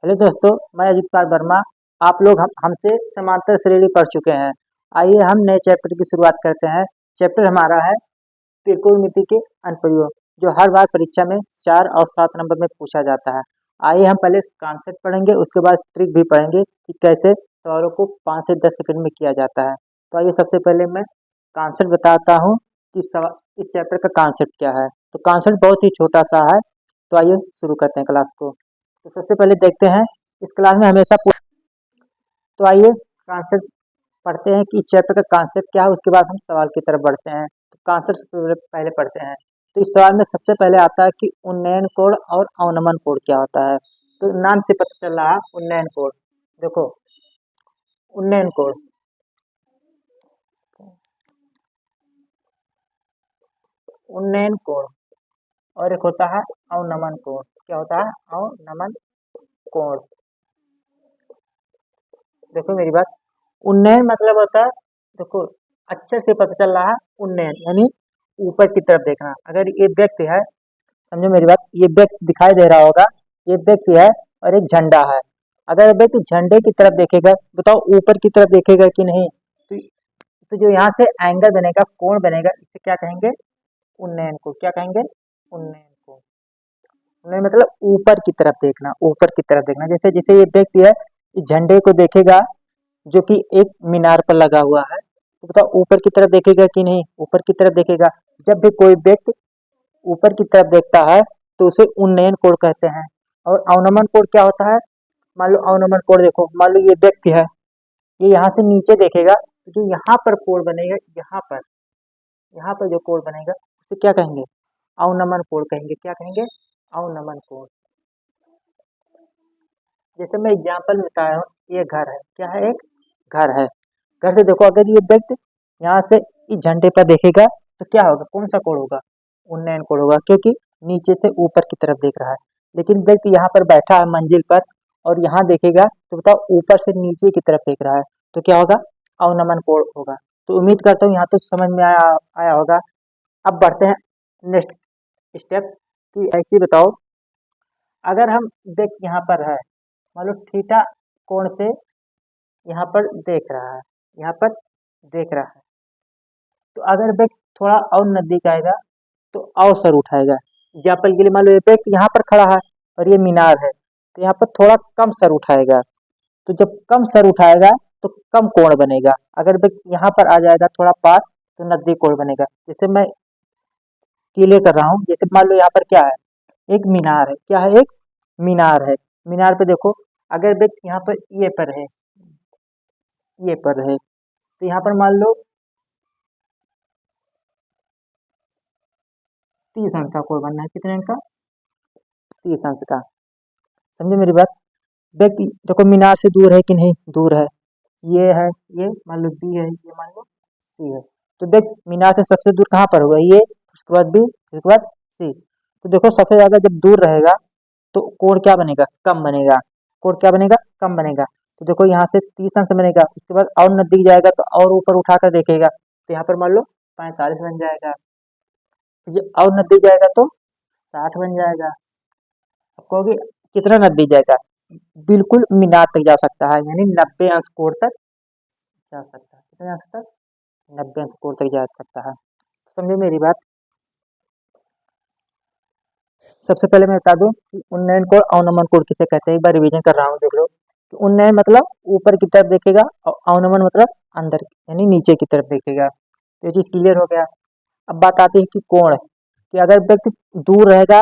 Hello दोस्तों, मैं अजीत कुमार वर्मा। आप लोग हमसे समांतर श्रेणी पढ़ चुके हैं। आइए हम नए चैप्टर की शुरुआत करते हैं। चैप्टर हमारा है त्रिकोणमिति के अनुप्रयोग, जो हर बार परीक्षा में 4 और 7 नंबर में पूछा जाता है। आइए हम पहले कॉन्सेप्ट पढ़ेंगे, उसके बाद ट्रिक भी पढ़ेंगे कि कैसे सवालों को 5 से 10 सेकंड में किया जाता है। तो आइए सबसे पहले मैं कॉन्सेप्ट बताता हूँ कि इस चैप्टर का कॉन्सेप्ट क्या है। तो कॉन्सेप्ट बहुत ही छोटा सा है। तो आइए शुरू करते हैं क्लास को। तो सबसे पहले देखते हैं, इस क्लास में हमेशा तो आइए कॉन्सेप्ट पढ़ते हैं कि इस चैप्टर का कॉन्सेप्ट क्या है, उसके बाद हम सवाल की तरफ बढ़ते हैं। तो कॉन्सेप्ट से पहले पढ़ते हैं। तो इस सवाल में सबसे पहले आता है कि उन्नयन कोण और अवनमन कोण क्या होता है। तो नाम से पता चल रहा है उन्नयन कोण। देखो, उन्नयन कोण, उन्नयन कोण और एक होता है अवनमन कोण। क्या होता है? अवनमन कोण। देखो मेरी बात, उन्नयन मतलब होता है, देखो अच्छे से पता चल रहा है उन्नयन यानी ऊपर की तरफ देखना। अगर ये व्यक्ति है, समझो मेरी बात, ये व्यक्ति दिखाई दे रहा होगा, ये व्यक्ति है और एक झंडा है। अगर व्यक्ति झंडे की तरफ देखेगा, बताओ ऊपर की तरफ देखेगा कि नहीं? तो, तो जो यहाँ से एंगल बनेगा, कोण बनेगा, इसे क्या कहेंगे? उन्नयन को। क्या कहेंगे? उन्नयन को। उन्नयन मतलब ऊपर की तरफ देखना, ऊपर की तरफ देखना। जैसे जैसे ये व्यक्ति है, इस झंडे को देखेगा जो कि एक मीनार पर लगा हुआ है, तो बताओ ऊपर की तरफ देखेगा कि नहीं? ऊपर की तरफ देखेगा। जब भी कोई व्यक्ति ऊपर की तरफ देखता है तो उसे उन्नयन कोण कहते हैं। और अवनमन कोण क्या होता है? मान लो अवनमन कोण, देखो मान लो ये व्यक्ति है, ये यहाँ से नीचे देखेगा तो जो यहाँ पर कोण बनेगा, यहाँ पर जो कोण बनेगा उसे क्या कहेंगे? अवनमन कोण कहेंगे। क्या कहेंगे? अवनमन कोण। जैसे मैं एग्जाम्पल बताया हूँ, ये घर है। क्या है? एक घर है। घर से देखो, अगर ये व्यक्ति यहाँ से इस झंडे पर देखेगा तो क्या होगा? कौन सा कोण होगा? उन्नयन कोण होगा, क्योंकि नीचे से ऊपर की तरफ देख रहा है। लेकिन व्यक्ति यहाँ पर बैठा है मंजिल पर और यहाँ देखेगा तो बताओ ऊपर से नीचे की तरफ देख रहा है, तो क्या होगा? अवनमन कोण होगा। तो उम्मीद करता हूँ यहाँ तक समझ में आया आया होगा। अब बढ़ते हैं नेक्स्ट स्टेप कि ऐसे बताओ, अगर हम देख यहाँ पर है, मान लो थीटा कोण से यहाँ पर देख रहा है, यहाँ पर देख रहा है, तो अगर व्यक्ति थोड़ा और नजदीक आएगा तो और सर उठाएगा। एग्जाम्पल के लिए मान लो ये व्यक्ति यहाँ पर खड़ा है और ये मीनार है, तो यहाँ पर थोड़ा कम सर उठाएगा। तो जब कम सर उठाएगा तो कम कोण बनेगा। अगर व्यक्ति यहाँ पर आ जाएगा थोड़ा पास तो नजदीक कोण बनेगा। जैसे मैं क्लियर कर रहा हूँ, जैसे मान लो यहाँ पर क्या है? एक मीनार है। क्या है? एक मीनार है। मीनार पे देखो, अगर व्यक्ति यहाँ पर ये पर है, ये पर है, तो यहाँ पर मान लो 30 अंक का कोण बनना है। कितने अंक का? 30 अंक का। समझे मेरी बात? व्यक्ति देखो मीनार से दूर है कि नहीं? दूर है। ये है, ये मान लो बी है, ये मान लो सी है। तो देख, मीनार से सबसे दूर कहाँ पर होगा? ये, उसके बाद बी, उसके बाद सी। तो देखो सबसे ज्यादा जब दूर रहेगा तो कोण क्या बनेगा? कम बनेगा। कोण क्या बनेगा? कम बनेगा। तो देखो यहाँ से 30 अंश बनेगा, उसके बाद और नजदीक जाएगा तो और ऊपर उठाकर देखेगा तो यहाँ पर मान लो 45 बन जाएगा। ये और नजदीक जाएगा तो 60 बन जाएगा। अब कहोगे कितना नजदीक जाएगा? बिल्कुल मीनार तक जा सकता है, यानी 90 अंश कोण तक जा सकता है। कितने अंश तक? 90 अंश कोण तक जा सकता है। समझे मेरी बात? सबसे पहले मैं बता दूं कि उन्नयन कोण अवनमन कोण किसे कहते हैं। एक बार रिवीजन कर रहा हूँ, देख लो। तो उन्नयन मतलब ऊपर की तरफ देखेगा और अवनमन मतलब अंदर यानी नीचे की तरफ देखेगा। तो ये चीज क्लियर हो गया। अब बात आती है कि कोण, कि अगर व्यक्ति दूर रहेगा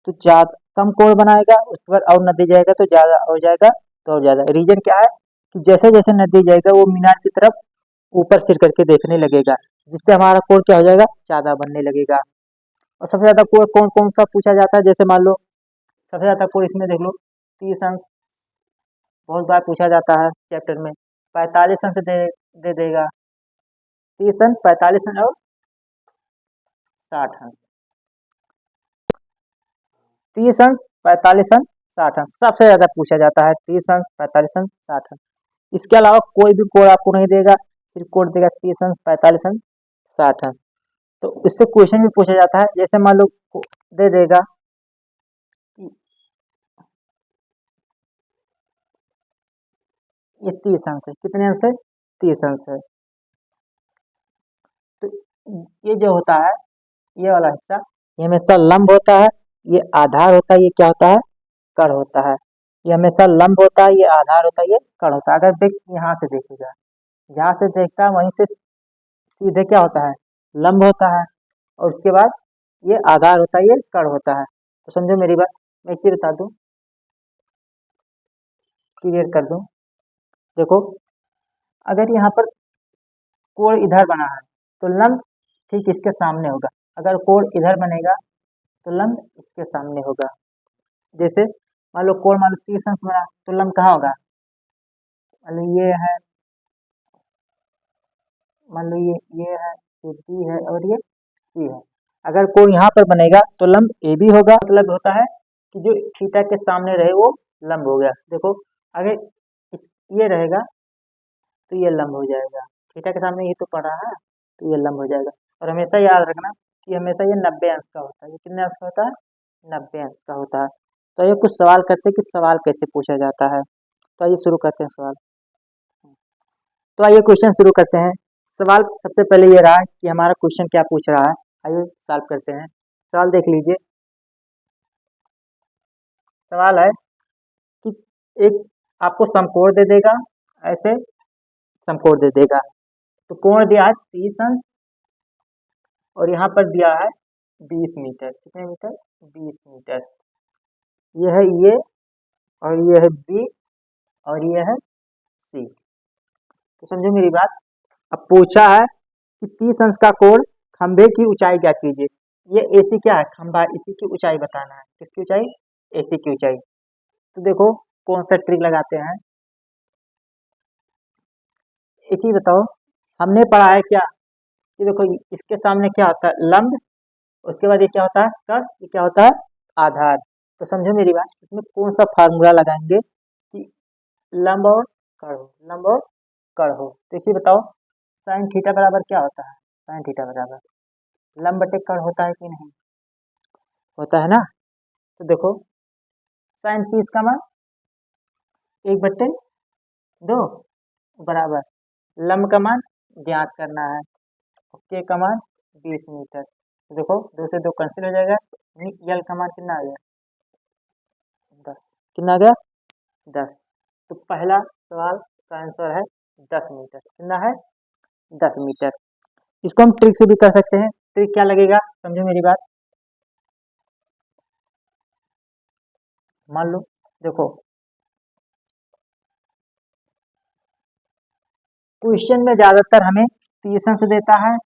तो ज्यादा कम कोण बनाएगा, उसके बाद और नजदीक जाएगा तो ज्यादा हो जाएगा, तो और ज्यादा। रीजन क्या है कि जैसे जैसे नजदीक जाएगा वो मीनार की तरफ ऊपर सिर करके देखने लगेगा, जिससे हमारा कोण क्या हो जाएगा? ज्यादा बनने लगेगा। और सबसे ज्यादा कोण कौन कौन सा पूछा जाता है? जैसे मान लो सबसे ज्यादा कोण इसमें देख लो, 30 अंक बहुत बार पूछा जाता है चैप्टर में। 45 अंक दे देगा। 30 अंक, 45 अंक और 60 अंक। 30 अंक, 45 अंक, 60 अंक सबसे ज्यादा पूछा जाता है। 30 अंक, 45 अंक, 60 अंक। इसके अलावा कोई भी कोड आपको नहीं देगा, सिर्फ कोड देगा 30 अंक, 45 अंक, 60 अंक। तो इससे क्वेश्चन भी पूछा जाता है। जैसे मान लो दे देगा ये 30 अंश है। कितने अंश है? 30 अंश है। तो ये जो होता है, ये वाला हिस्सा, ये हमेशा लंब होता है, ये आधार होता है, ये क्या होता है? कर्ण होता है। ये हमेशा लंब होता है, ये आधार होता है, ये कर्ण होता है। अगर देख यहाँ से देखेगा, जहाँ से देखता है वहीं से सीधे क्या होता है? लंब होता है, और उसके बाद ये आधार होता है, ये कर्ण होता है। तो समझो मेरी बात, मैं एक चीज बता दूं, क्लियर कर दूं। देखो, अगर यहाँ पर कोण इधर बना है तो लंब ठीक इसके सामने होगा। अगर कोण इधर बनेगा तो लंब इसके सामने होगा। जैसे मान लो कोण, मान लो 30 अंश बना, तो लंब कहाँ होगा? मान लो ये है, मान लो ये है, ये बी है, और ये सी है। अगर कोण यहाँ पर बनेगा तो लंब ए बी होगा। मतलब होता है कि जो थीटा के सामने रहे वो लंब हो गया। देखो, अगर ये रहेगा तो ये लंब हो जाएगा। थीटा के सामने ये तो पड़ा है, तो ये लंब हो जाएगा। और हमेशा याद रखना कि हमेशा ये 90 अंश का होता है। ये कितने अंश का होता है? 90 अंश का होता है। तो ये कुछ सवाल करते हैं कि सवाल कैसे पूछा जाता है। तो आइए शुरू करते हैं सवाल। तो आइए क्वेश्चन शुरू करते हैं। सवाल सबसे पहले ये रहा कि हमारा क्वेश्चन क्या पूछ रहा है। आइए सॉल्व करते हैं। सवाल देख लीजिए। सवाल है कि एक आपको समकोण दे देगा, ऐसे समकोण दे देगा। तो कोण दिया है 30 अंश, और यहाँ पर दिया है 20 मीटर। कितने मीटर? 20 मीटर। ये है ये, और ये है बी, और ये है सी। तो समझो मेरी बात। अब पूछा है कि 30 अंश का कोण, खंभे की ऊंचाई ज्ञात कीजिए। ये एसी क्या है? खंभा, इसी की ऊंचाई बताना है। किसकी ऊंचाई? एसी की ऊंचाई। तो देखो कौन सा ट्रिक लगाते हैं, एक चीज बताओ। हमने पढ़ा है क्या कि देखो इसके सामने क्या होता है? लंब। उसके बाद ये क्या होता है? कर्ण। ये क्या होता है? आधार। तो समझो मेरी बात, इसमें कौन सा फार्मूला लगाएंगे कि लंब और कर्ण हो, लंब और कर्ण हो। तो इसी बताओ, साइन थीटा बराबर क्या होता है? साइन थीटा बराबर लंब बटे कर्ण होता है कि नहीं? होता है ना। तो देखो, साइन 30 का मान 1/2 बराबर लंब का मान ज्ञात करना है, के का मान 20 मीटर। तो देखो 2 से 2 कैंसिल हो जाएगा, यल का मान कितना आ गया? 10। कितना आ गया? 10। तो पहला सवाल का आंसर है 10 मीटर। कितना है? 10 मीटर। इसको हम ट्रिक से भी कर सकते हैं। ट्रिक क्या लगेगा, समझो मेरी बात। मान लो, देखो क्वेश्चन में ज्यादातर हमें 30 अंश देता है,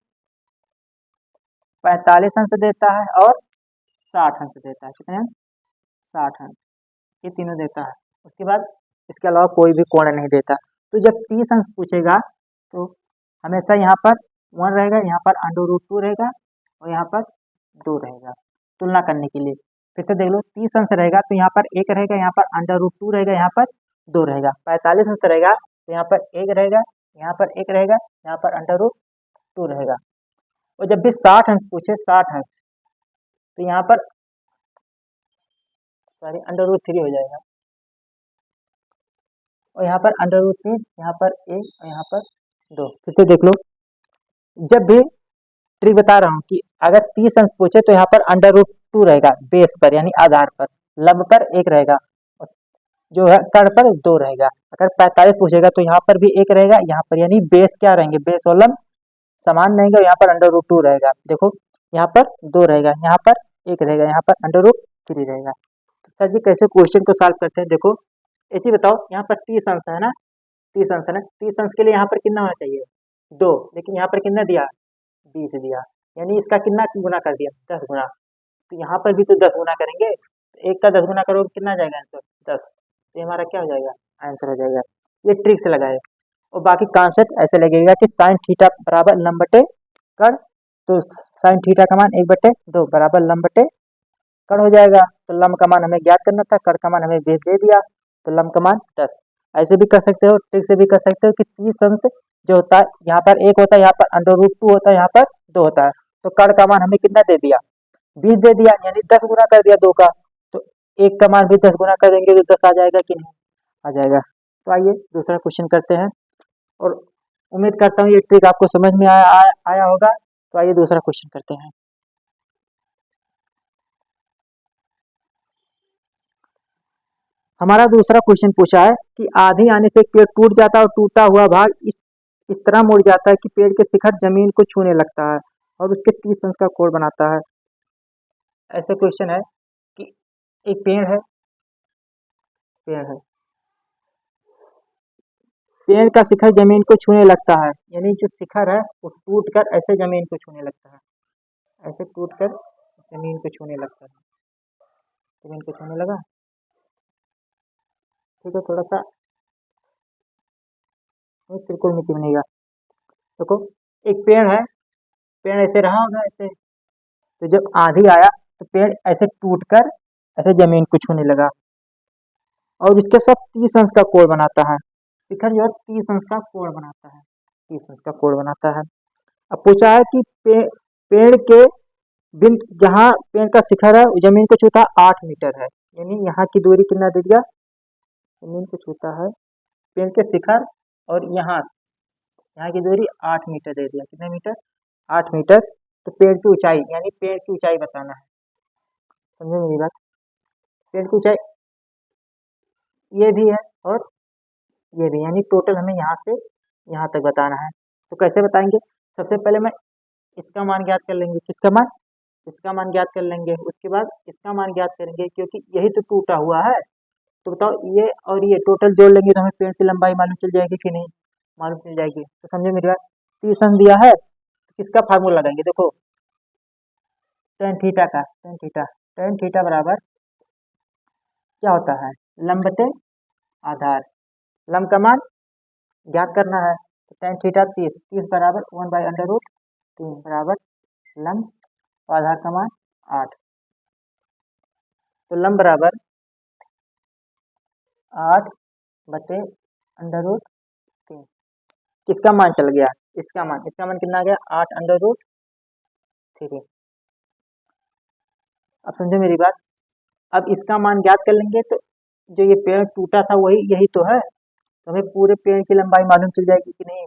45 अंश देता है, और 60 अंश देता है। कितने अंश? 60 अंश। ये तीनों देता है। उसके बाद इसके अलावा कोई भी कोण नहीं देता। तो जब 30 अंश पूछेगा तो हमेशा यहाँ पर 1 रहेगा, यहाँ पर √2 रहेगा, और यहाँ पर 2 रहेगा, तुलना करने के लिए। फिर से देख लो, 30 अंश रहेगा तो यहाँ पर 1 रहेगा, यहाँ पर √2 रहेगा, यहाँ पर 2 रहेगा। 45 अंश रहेगा तो यहाँ पर 1 रहेगा, यहाँ पर 1 रहेगा, यहाँ पर √2 रहेगा। और जब भी 60 अंश पूछे, 60 अंश, तो यहाँ पर सॉरी √3 हो जाएगा, और यहाँ पर √3, यहाँ पर 1, और यहाँ पर 2। फिर से देख लो, जब भी ट्रिक बता रहा हूँ कि अगर 30 अंश पूछे तो यहाँ पर √2 रहेगा बेस पर, यानी आधार पर। लंब पर 1 रहेगा, और जो है कर्ण पर 2 रहेगा। अगर 45 पूछेगा तो यहाँ पर भी 1 रहेगा, यहाँ पर, यानी बेस क्या रहेंगे? बेस और लंब समान रहेंगे, और यहाँ पर √2 रहेगा। देखो यहाँ पर 2 रहेगा, यहाँ पर 1 रहेगा, यहाँ पर √3 रहेगा। तो सर जी कैसे क्वेश्चन को सॉल्व करते हैं? देखो ऐसे बताओ, यहाँ पर 30 अंश है ना, 30 अंश है ना, 30 अंश के लिए यहाँ पर कितना होना चाहिए? 2। लेकिन यहाँ पर कितना दिया? 20 दिया, यानी इसका कितना गुना कर दिया? 10 गुना। तो यहाँ पर भी तो 10 गुना करेंगे, तो 1 का 10 गुना करोगे कितना आ जाएगा आंसर? 10। तो ये हमारा क्या हो जाएगा? आंसर हो जाएगा। ये ट्रिक से लगाए। और बाकी कॉन्सेप्ट ऐसे लगेगा कि साइन थीटा बराबर लंब बटे कर्ण। तो साइन थीटा का मान 1/2 बराबर लंब बटे कर्ण हो जाएगा। तो लंब का मान हमें ज्ञात करना था, कर्ण का मान हमें दे दिया, तो लंब का मान 10। ऐसे भी कर सकते हो, ट्रिक से भी कर सकते हो कि 30 अंश जो होता है, यहाँ पर 1 होता है, यहाँ पर √2 होता है, यहाँ पर 2 होता है। तो कर्ण का मान हमें कितना दे दिया? 20 दे दिया, यानी 10 गुना कर दिया 2 का। तो 1 का मान भी 10 गुना कर देंगे तो 10 आ जाएगा कि नहीं? आ जाएगा। तो आइए दूसरा क्वेश्चन करते हैं, और उम्मीद करता हूँ ये ट्रिक आपको समझ में आया होगा। तो आइए दूसरा क्वेश्चन करते हैं। हमारा दूसरा क्वेश्चन पूछा है कि आंधी आने से एक पेड़ टूट जाता है और टूटा हुआ भाग इस तरह मुड़ जाता है कि पेड़ के शिखर जमीन को छूने लगता है और उसके 30 अंश का कोण बनाता है। ऐसे क्वेश्चन है कि एक पेड़ है, पेड़ का शिखर जमीन को छूने लगता है, यानी जो शिखर है वो टूट कर ऐसे जमीन को छूने लगता है, ऐसे टूट कर जमीन को छूने लगता है। जमीन को छूने लगा, ठीक है, थोड़ा सा त्रिकोण मिट्टी बनेगा। देखो एक पेड़ है, पेड़ ऐसे रहा होगा ऐसे, तो जब आंधी आया तो पेड़ ऐसे टूट कर ऐसे जमीन को छूने लगा और उसके सब 30 अंश का कोण बनाता है। शिखर जो है 30 अंश का कोण बनाता है, 30 अंश का कोण बनाता है। अब पूछा है कि पेड़ के बिंदु जहाँ पेड़ का शिखर है जमीन को छूता 8 मीटर है, यानी यहाँ की दूरी कितना दे दिया, जमीन को छूता है पेड़ के शिखर और यहाँ की दूरी 8 मीटर दे दिया। कितने मीटर, 8 मीटर। तो पेड़ की ऊंचाई, यानी पेड़ की ऊंचाई बताना है, समझो मेरी बात। पेड़ की ऊंचाई ये भी है और ये भी, यानी टोटल हमें यहाँ से यहाँ तक बताना है। तो कैसे बताएंगे, सबसे पहले मैं इसका मान ज्ञात कर लेंगे, किसका मान, इसका मान ज्ञात कर लेंगे, उसके बाद इसका मान ज्ञात करेंगे, क्योंकि यही तो टूटा हुआ है। तो बताओ ये और ये टोटल जोड़ लेंगे तो हमें पेड़ की लंबाई मालूम चल जाएगी कि नहीं, मालूम चल जाएगी। तो समझो मेरी बात, 30 अंश दिया है, किसका फार्मूला लगाएंगे, देखो टेन थीटा का, टेन थीटा बराबर क्या होता है, लंब बटे आधार। लंब का मान ज्ञात करना है, तो टेन थीटा 30 बराबर 1/√3 बराबर लंब, आधार का मान 8। तो लंब बराबर 8 बटे √3, किसका मान चल गया, इसका मान कितना आ गया, 8√3। अब समझो मेरी बात, अब इसका मान ज्ञात कर लेंगे तो जो ये पेड़ टूटा था वही यही तो है, तो हमें पूरे पेड़ की लंबाई मालूम चल जाएगी कि नहीं,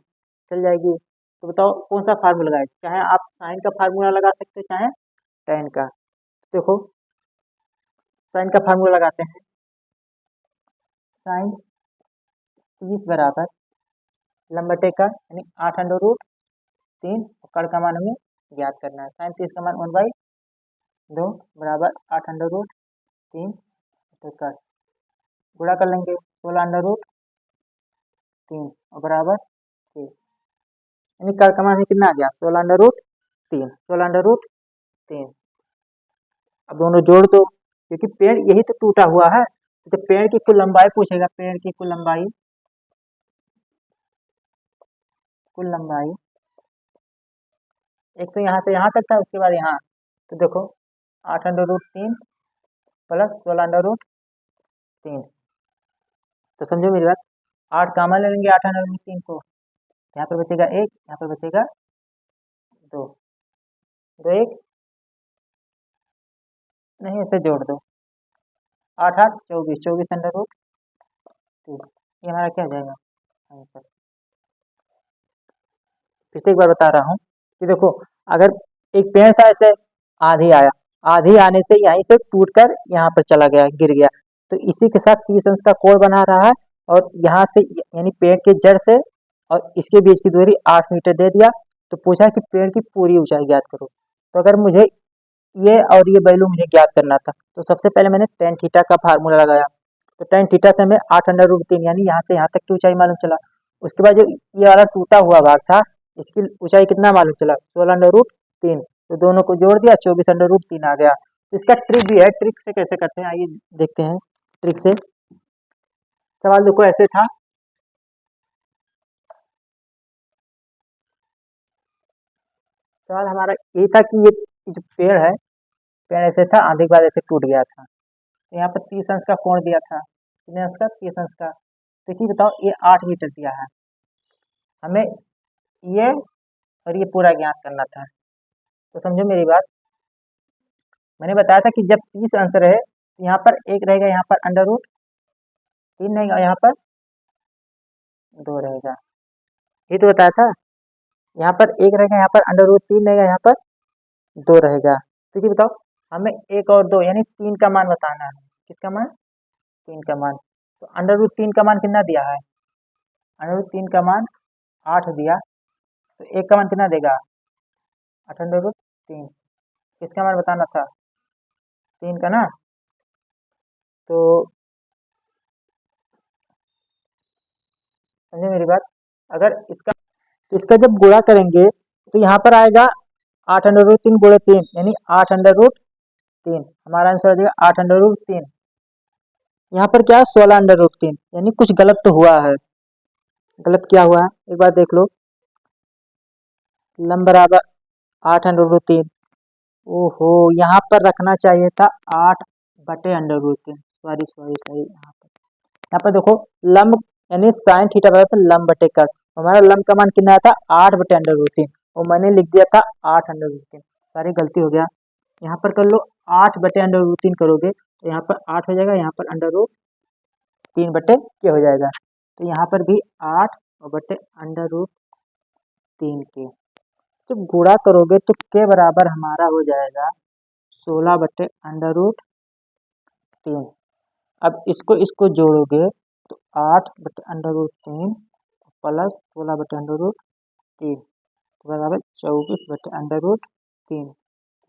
चल जाएगी। तो बताओ कौन सा फार्मूला लगाए, चाहे आप साइन का फार्मूला लगा सकते हो चाहे टेन का। देखो साइन का फार्मूला लगाते हैं, साइन 30 बराबर लंब बटे का यानी 8√3 और कड़ का मान हमें ज्ञात करना है। साइन 30 का मान 1/2 बराबर 8√3 कड़, गुणा कर लेंगे 16√3 और बराबर 6, यानी कड़ का मान कितना आ गया, 16√3। अब दोनों जोड़ दो, क्योंकि पेड़ यही तो टूटा हुआ है। तो पेड़ की कुल लंबाई पूछेगा, पेड़ की कुल लंबाई एक तो यहाँ से यहाँ तक था, उसके बाद यहाँ, तो देखो 8√3 प्लस 16√3, तो समझो मेरी बात, 8 कामा ले लेंगे 8√3 को, यहाँ पर बचेगा 1, यहाँ पर बचेगा 2, 1 नहीं, ऐसे जोड़ दो, 8 8 24, 24√3, ये हमारा क्या हो जाएगा आंसर। फिर से एक बार बता रहा हूँ कि देखो अगर एक पेड़ था ऐसे, आंधी आया, आंधी आने से यहीं से टूट कर यहाँ पर चला गया, गिर गया, तो इसी के साथ 30 अंश का कोण बना रहा है और यहाँ से यानी पेड़ के जड़ से और इसके बीच की दूरी 8 मीटर दे दिया। तो पूछा कि पेड़ की पूरी ऊंचाई ज्ञात करो। तो अगर मुझे ये और ये वैल्यू मुझे ज्ञात करना था, तो सबसे पहले मैंने टेन थीटा का फार्मूला लगाया, तो टेन थीटा से हमें 8√3 यानी यहाँ से यहाँ तक की ऊंचाई मालूम चला। उसके बाद जो ये वाला टूटा हुआ भाग था इसकी ऊंचाई कितना मालूम चला, 16√3, तो दोनों को जोड़ दिया 24√3 आ गया। तो इसका ट्रिक भी है, ट्रिक से कैसे करते हैं आइए देखते हैं। ट्रिक से सवाल देखो ऐसे था, सवाल हमारा ये था कि ये जो पेड़ है, पेड़ ऐसे था, आंधी के बाद ऐसे टूट गया था, तो यहाँ पर 30 अंश का कोण दिया था, कितने अंश का, 30 अंश का। तो चीज बताओ ये 8 मीटर दिया है, हमें ये और ये पूरा ज्ञात करना था। तो समझो मेरी बात, मैंने बताया था कि जब 30 अंश रहे तो यहाँ पर एक रहेगा, यहाँ पर √3 रहेगा, यहाँ पर 2 रहेगा। ये तो बताया था। यहाँ पर 1 रहेगा, यहाँ पर √3 रहेगा, यहाँ पर 2 रहेगा। तो ये बताओ हमें 1 और 2 यानी 3 का मान बताना है। किसका मान? 3 का मान। तो √3 का मान कितना दिया है? √3 का मान 8 दिया। तो 1 का मान कितना देगा? 8 √3। किसका मान बताना था? 3 का ना। तो समझे मेरी बात? अगर इसका तो इसका जब गुणा करेंगे तो यहाँ पर आएगा 8 √3 गुणे 3 यानी 8 √3। हमारा आंसर आ जाएगा 8 √3। यहाँ पर क्या है? 16 √3 यानी कुछ गलत तो हुआ है। गलत क्या हुआ है एक बार देख लो। लम बराबर 8 √3। ओहो, यहाँ पर रखना चाहिए था 8/√3। Sorry sorry sorry. यहाँ पर देखो लंब यानी साइन थीटा बराबर था लंब बटे कट। हमारा लंब का मान कितना आया था? 8/√3 और मैंने लिख दिया था 8 √3। सारी गलती हो गया। यहाँ पर कर लो 8/√3 करोगे तो यहाँ पर 8 हो जाएगा, यहाँ पर √3 बटे के हो जाएगा। तो यहाँ पर भी 8 और बटे √3 के। जब गुणा करोगे तो के बराबर हमारा हो जाएगा 16/√3। अब इसको जोड़ोगे तो 8/√3 प्लस 16/√3 बराबर 24/√3।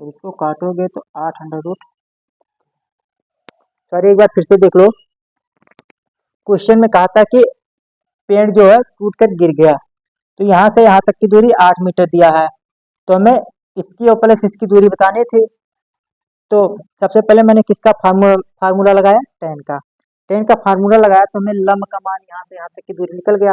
तो इसको काटोगे तो 8 सॉरी एक बार फिर से देख लो। क्वेश्चन में कहा था कि पेड़ जो है टूट कर गिर गया, तो यहाँ से यहाँ तक की दूरी 8 मीटर दिया है। तो हमें इसकी और प्लस इसकी दूरी बतानी थी। तो सबसे पहले मैंने किसका फार्मूला लगाया? टेन का फार्मूला लगाया तो हमें लंब का मान यहाँ से यहाँ तक की दूरी निकल गया।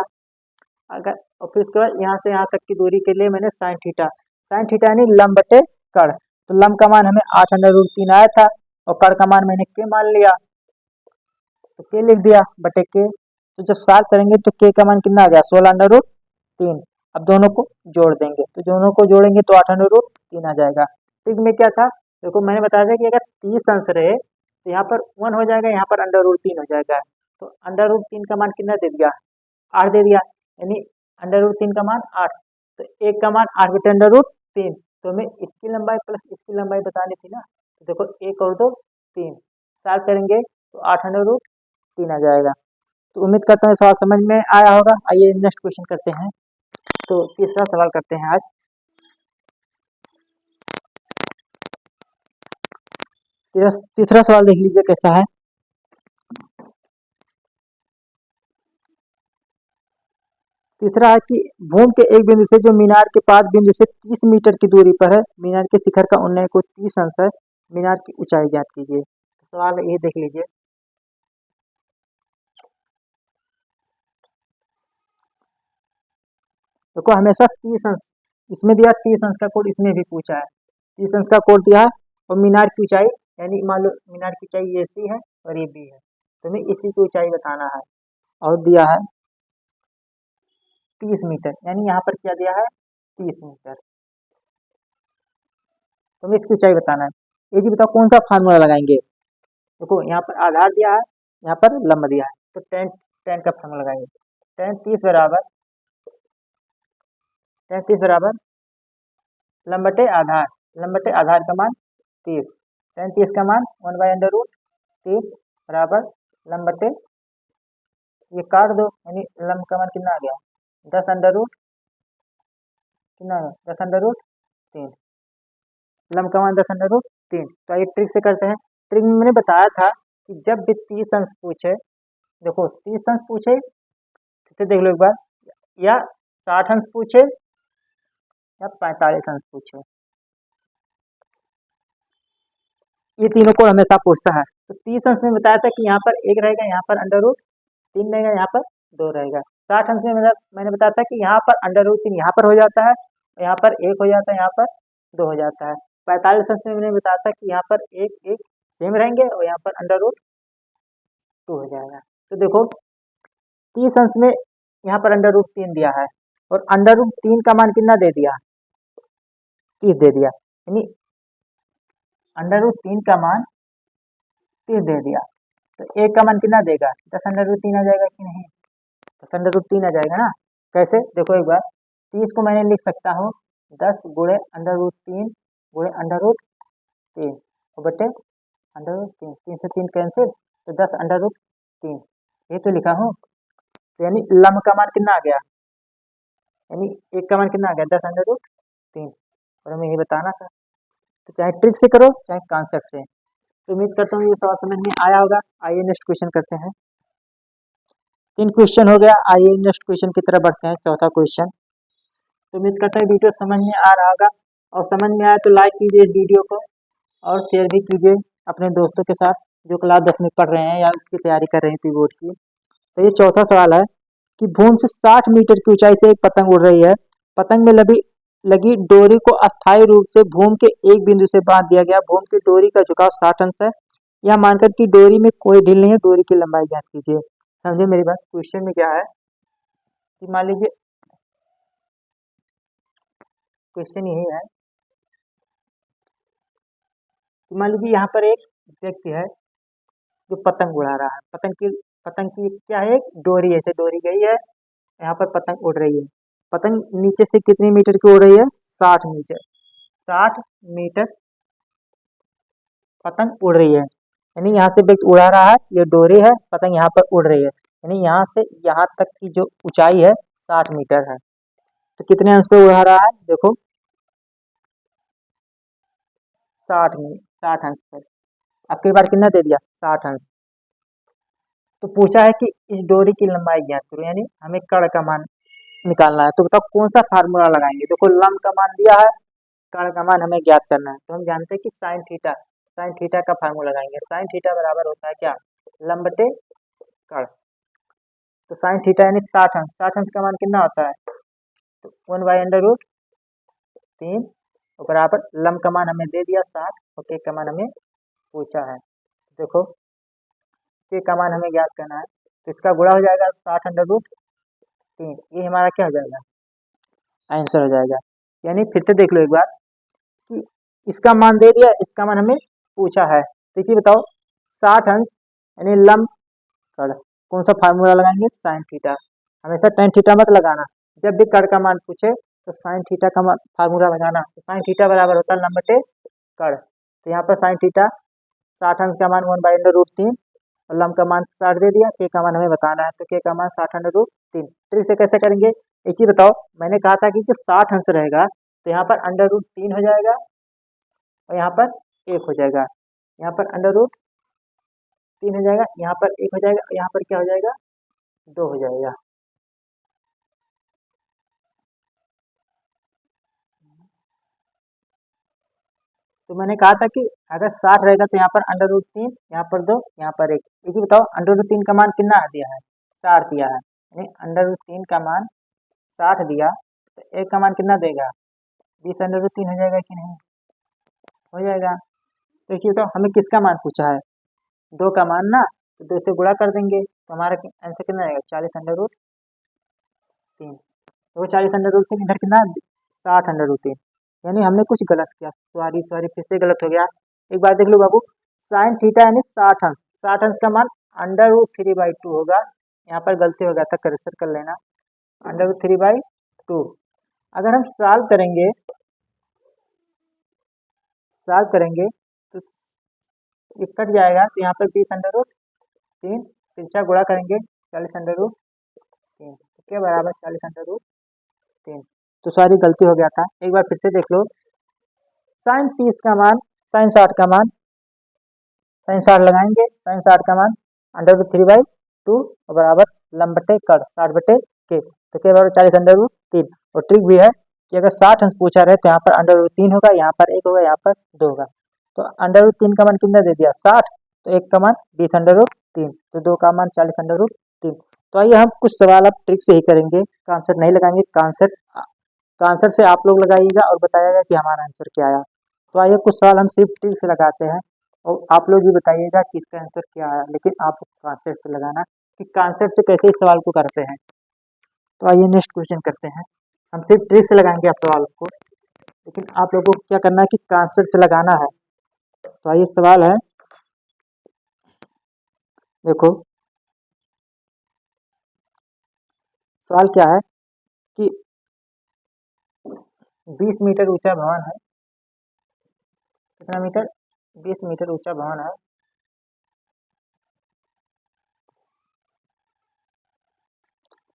अगर और फिर उसके बाद यहाँ से यहाँ तक की दूरी के लिए मैंने साइन थीटा यानी लंब बटे कड़। तो लंब का मान हमें 8 √3 आया था और कड़ का मान मैंने के मान लिया, तो के लिख दिया बटे के। तो जब सॉल्व करेंगे तो के का मान कितना आ गया? 16 √3। अब दोनों को जोड़ देंगे तो दोनों को जोड़ेंगे तो 8 √3 आ जाएगा। ट्रिक में क्या था? देखो मैंने बताया था कि अगर 30 अंश रहे तो यहाँ पर 1 हो जाएगा, यहाँ पर √3 हो जाएगा। तो √3 का मान कितना दे दिया? 8 दे दिया, यानी √3 का मान 8। तो 1 का मान 8/√3। तो हमें इसकी लंबाई प्लस इसकी लंबाई बतानी थी ना। तो देखो 1 और 2 3 सॉल्व करेंगे तो 8 √3 आ जाएगा। तो उम्मीद करता हूँ सवाल समझ में आया होगा। आइए नेक्स्ट क्वेश्चन करते हैं। तो तीसरा सवाल करते हैं आज। तीसरा सवाल देख लीजिए कैसा है। तीसरा है कि भूमि के एक बिंदु से जो मीनार के 5 बिंदु से 30 मीटर की दूरी पर है, मीनार के शिखर का उन्नयन को 30 अंश है, मीनार की ऊंचाई ज्ञात कीजिए। सवाल ये देख लीजिए। देखो हमेशा 30 अंश इसमें दिया, 30 अंश का कोड इसमें भी पूछा है। 30 अंश का कोड दिया है और मीनार की ऊंचाई यानी मान लो मीनार की ऊंचाई ये सी है और ये बी है, तो हमें इसी की ऊंचाई बताना है। और दिया है 30 मीटर, यानी यहाँ पर क्या दिया है? 30 मीटर। तो हमें इसकी ऊंचाई बताना है। ये जी बताओ कौन सा फार्मूला लगाएंगे? देखो यहाँ पर आधार दिया है, यहाँ पर लंब दिया है, तो टेन टेन का फार्मूला लगाएंगे। टेन तीस बराबर लंब बटे आधार का मान 30। टेन 30 का मान 1/√30 बराबर लंब बटे ये काट दो, यानी लंब का मान कितना आ गया? 10 कितना? 10 √3। लंब का मान 10 √3। तो आइए ट्रिक से करते हैं। ट्रिक में मैंने बताया था कि जब भी 30 अंश पूछे, देखो 30 अंश पूछे फिर देख लो एक बार, या 60 अंश पूछे या 45 अंश पूछे, ये तीनों को हमेशा पूछता है। तो 30 अंश में बताया था कि यहाँ पर 1 रहेगा, यहाँ पर √3 रहेगा, यहाँ पर 2 रहेगा। 60 अंश में मैंने बताया था कि यहाँ पर √3 यहाँ पर हो जाता है, यहाँ पर 1 हो जाता है, यहाँ पर 2 हो जाता है। 45 अंश में मैंने बताया था कि यहाँ पर एक सेम रहेंगे और यहाँ पर √2 हो जाएगा। तो देखो 30 अंश में यहाँ पर √3 दिया है और √3 का मान कितना दे दिया? 30 दे दिया, यानी √3 का मान 30 दे दिया। तो 1 का मान कितना देगा? 10 √3 आ जाएगा कि नहीं? 10√3 आ जाएगा ना। कैसे देखो एक बार, 30 को मैंने लिख सकता हूँ 10 गुणे √3 गुणे √3 और बटे √3, 3 से 3 कैंसिल, तो 10√3 ये तो लिखा हूँ। तो यानी लम का मान कितना आ गया, यानी एक का मान कितना आ गया 10√3, और हमें ये बताना था। तो चाहे ट्रिक से करो चाहे कॉन्सेप्ट से। तो उम्मीद करता हूँ ये सवाल समझ में आया होगा। आइए नेक्स्ट क्वेश्चन करते हैं। 3 क्वेश्चन हो गया, आइए नेक्स्ट क्वेश्चन की तरफ बढ़ते हैं, चौथा क्वेश्चन। तो उम्मीद करता है वीडियो समझ में आ रहा होगा, और समझ में आया तो लाइक कीजिए इस वीडियो को और शेयर भी कीजिए अपने दोस्तों के साथ जो क्लास 10 में पढ़ रहे हैं या उसकी तैयारी कर रहे हैं पी बोर्ड की। तो ये चौथा सवाल है कि भूमि से 60 मीटर की ऊंचाई से एक पतंग उड़ रही है। पतंग में लगी डोरी को अस्थायी रूप से भूमि के एक बिंदु से बांध दिया गया। भूमि की डोरी का झुकाव 60 अंश है। यह मानकर कि डोरी में कोई ढील नहीं है, डोरी की लंबाई ज्ञात कीजिए। समझे मेरी बात। क्वेश्चन में क्या है कि मान लीजिए, क्वेश्चन यही है कि मान लीजिए यहाँ पर एक व्यक्ति है जो पतंग उड़ा रहा है। पतंग की क्या है, एक डोरी है, ऐसे डोरी गई है, यहाँ पर पतंग उड़ रही है। पतंग नीचे से कितने मीटर की उड़ रही है, 60 मीटर। 60 मीटर पतंग उड़ रही है, यानी यहाँ से व्यक्ति उड़ा रहा है, ये डोरी है, पतंग यहाँ पर उड़ रही है, यानी यहाँ से यहाँ तक की जो ऊंचाई है 60 मीटर है। तो कितने अंश पे उड़ा रहा है, देखो 60 अंश पे। अब की बार कितना दे दिया, 60 अंश। तो पूछा है कि इस डोरी की लंबाई ज्ञात करो, यानी हमें कर्ण का मान निकालना है। तो बताओ कौन सा फार्मूला लगाएंगे। देखो लंब का मान दिया है, कर्ण का मान हमें ज्ञात करना है। तो हम जानते हैं कि साइन थीटा का फार्मूला लगाएंगे। साइन थीटा बराबर होता है क्या, लंब बटे कर्ण। तो साइन थीटा यानी 60 अंश, 60 अंश का मान कितना होता है, तो 1/√3 और बराबर लंब का मान हमें दे दिया 60 और के का मान हमें पूछा है। देखो के का मान हमें ज्ञात करना है, तो इसका गुणा हो जाएगा 60√3, ये हमारा क्या हो जाएगा, आंसर हो जाएगा। यानी फिर से देख लो एक बार कि इसका मान दे दिया, इसका मान हमें पूछा है। तो ये बताओ 60 अंश यानी लंब कर्ण, कौन सा फार्मूला लगाएंगे, साइन थीटा। हमेशा टेन थीटा मत लगाना, जब भी कर्ण का मान पूछे तो साइन थीटा का फार्मूला लगाना। तो साइन थीटा बराबर होता है लंब बटे कर्ण। तो यहाँ पर साइन थीटा 60 अंश का मान 1/√3 और लंब का मान 60 दे दिया, के का मान हमें बताना है, तो के का मान 60/√3। ट्रिक से कैसे करेंगे, एक चीज बताओ, मैंने कहा था कि 60 अंश रहेगा तो यहाँ पर √3 हो जाएगा और यहाँ पर 1 हो जाएगा, यहाँ पर √3 हो जाएगा, यहाँ पर 1 हो जाएगा, यहाँ पर क्या हो जाएगा, 2 हो जाएगा। तो मैंने कहा था कि अगर 60 रहेगा तो यहाँ पर √3, यहाँ पर 2, यहाँ पर 1। इसी बताओ √3 का मान कितना दिया है, 60 दिया है, यानी √3 का मान 60 दिया तो 1 का मान कितना देगा, 20/√3 हो जाएगा कि नहीं, हो जाएगा। तो इसी बताओ हमें किसका मान पूछा है, 2 का मान ना, तो 2 से गुणा कर देंगे तो हमारा आंसर कितना आएगा, 40/3। तो वो 40/3 इधर कितना, 60/3, यानी हमने कुछ गलत किया। सॉरी फिर से गलत हो गया। एक बार देख लो बाबू, साइन थीटा यानी 60 अंश, 60 अंश का मान √3/2 होगा। यहाँ पर गलती हो गया था, करेक्शन कर लेना, √3/2। अगर हम सॉल्व करेंगे तो ये कट जाएगा, तो यहाँ पर 20/3, तिरछा गुणा करेंगे 40/3, तो क्या बराबर 40/3। तो सारी गलती हो गया था, एक बार फिर से देख लो। साइन 30 का मान, साइन 60 का मान, साइन 60 लगाएंगे, साइन 60 का मान √3/2 और बराबर लंब बटे कर्ण 60 बटे के, तो के बराबर 40/3। और ट्रिक भी है कि अगर 60 अंश पूछा रहे तो यहाँ पर √3 होगा, यहाँ पर 1 होगा, यहाँ पर 2 होगा। तो √3 का मान कितना दे दिया, 60, तो 1 का मान 20/3, तो 2 का मान 40/3। तो आइए हम कुछ सवाल अब ट्रिक से ही करेंगे, कॉन्सेप्ट नहीं लगाएंगे। कॉन्सेप्ट से आप लोग लगाइएगा और बताइएगा कि हमारा आंसर क्या आया। तो आइए कुछ सवाल हम सिर्फ ट्रिक से लगाते हैं और आप लोग भी बताइएगा कि इसका आंसर क्या आया, लेकिन आप कॉन्सेप्ट से लगाना कि कॉन्सेप्ट से कैसे इस सवाल को करते हैं। तो आइए नेक्स्ट क्वेश्चन करते हैं। हम सिर्फ ट्रिक से लगाएंगे आप सवाल को, लेकिन आप लोगों को क्या करना है कि कॉन्सेप्ट से लगाना है। तो आइए सवाल है, देखो सवाल क्या है कि 20 मीटर ऊंचा भवन है। कितना मीटर? 20 मीटर ऊंचा भवन है।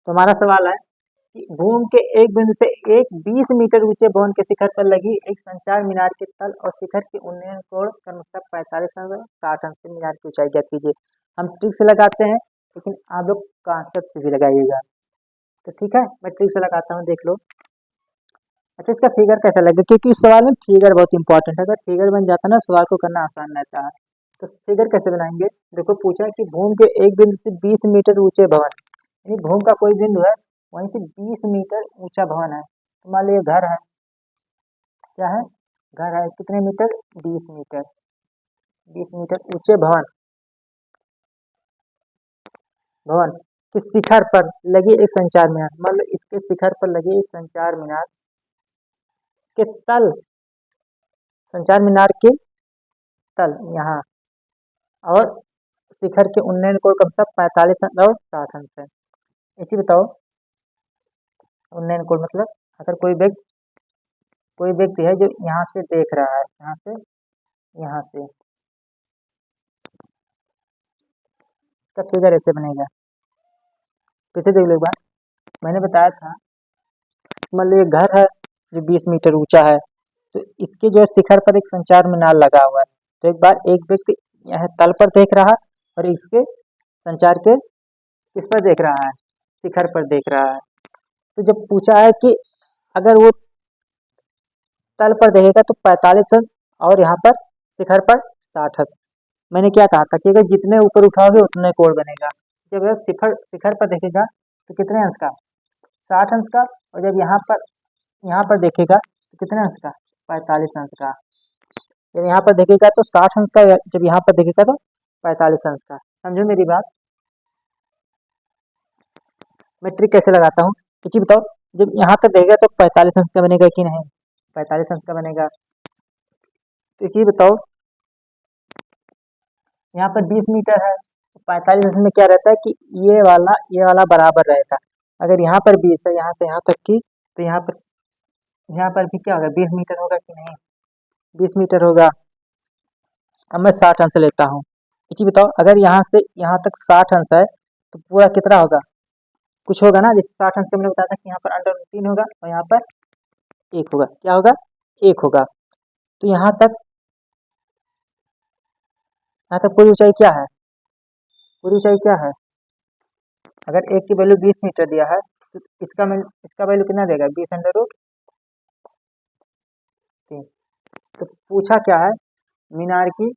तो हमारा सवाल है कि भूमि के एक बिंदु से एक 20 मीटर ऊंचे भवन के शिखर पर लगी एक संचार मीनार के तल और शिखर के उन्नयन कोण क्रमशः 45 अंश 60 अंश से मीनार की ऊंचाई ज्ञात कीजिए। हम ट्रिक से लगाते हैं, लेकिन आप लोग कॉन्सेप्ट से भी लगाइएगा। तो ठीक है, मैं ट्रिक से लगाता हूँ, देख लो। अच्छा, इसका फिगर कैसा लगेगा, क्योंकि इस सवाल में फिगर बहुत इंपॉर्टेंट है। अगर फिगर बन जाता है ना, सवाल को करना आसान रहता है। तो फिगर कैसे बनाएंगे? देखो, पूछा है कि भूमि के एक बिंदु से 20 मीटर ऊंचे भवन, यानी भूमि का कोई बिंदु है, वहीं से 20 मीटर ऊंचा भवन है। तो मान लीजिए घर है। क्या है? घर है। कितने मीटर? 20 मीटर। 20 मीटर ऊंचे भवन भवन के शिखर पर लगी एक संचार मीनार, मतलब इसके शिखर पर लगी एक संचार मीनार के तल, संचार मीनार के तल यहाँ, और शिखर के उन्नयन कोण कब तक 45 अंश और 60 अंश है। इसी बताओ, उन्नयन कोण मतलब अगर कोई व्यक्ति है जो यहाँ से देख रहा है, यहाँ से इसका फिगर ऐसे बनेगा। फिर से देख लो एक बार, मैंने बताया था, मान लो ये घर है जो 20 मीटर ऊंचा है, तो इसके जो है शिखर पर एक संचार मीनार लगा हुआ है। तो एक बार एक व्यक्ति यहाँ तल पर देख रहा है और इसके संचार के किस पर देख रहा है? शिखर पर देख रहा है। तो जब पूछा है कि अगर वो तल पर देखेगा तो 45 अंश और यहाँ पर शिखर पर 60 अंश। मैंने क्या कहा था कि अगर जितने ऊपर उठाओगे उतने कोण बनेगा। जब वह शिखर पर देखेगा तो कितने अंश का? 60 अंश का। और जब यहाँ पर देखेगा तो कितने अंश का? 45 अंश का। जब यहाँ पर देखेगा तो 60 अंश का, जब यहाँ पर देखेगा तो 45 अंश का। समझो मेरी बात। मैं ट्रिक कैसे लगाता हूँ, ये बताओ। जब यहाँ तक देखेगा तो 45 अंश का बनेगा कि नहीं? 45 अंश का बनेगा। तो ये बताओ, यहाँ पर 20 मीटर है, तो 45 अंश में क्या रहता है कि ये वाला बराबर रहता है। अगर यहाँ पर 20 है, यहाँ से यहाँ तक की, तो यहाँ पर भी क्या होगा? 20 मीटर होगा कि नहीं? 20 मीटर होगा। अब मैं 60 अंश लेता हूँ। ये चीज बताओ, अगर यहाँ से यहाँ तक 60 अंश है तो पूरा कितना होगा? कुछ होगा ना। जैसे 60 अंश का मैंने बताया था कि यहाँ पर अंडर 3 होगा और यहाँ पर 1 होगा। क्या होगा? 1 होगा। तो यहाँ तक पूरी ऊंचाई क्या है? पूरी ऊंचाई क्या है? अगर एक की वैल्यू 20 मीटर दिया है तो इसका वैल्यू कितना देगा? 20√3। तो पूछा क्या है? मीनार की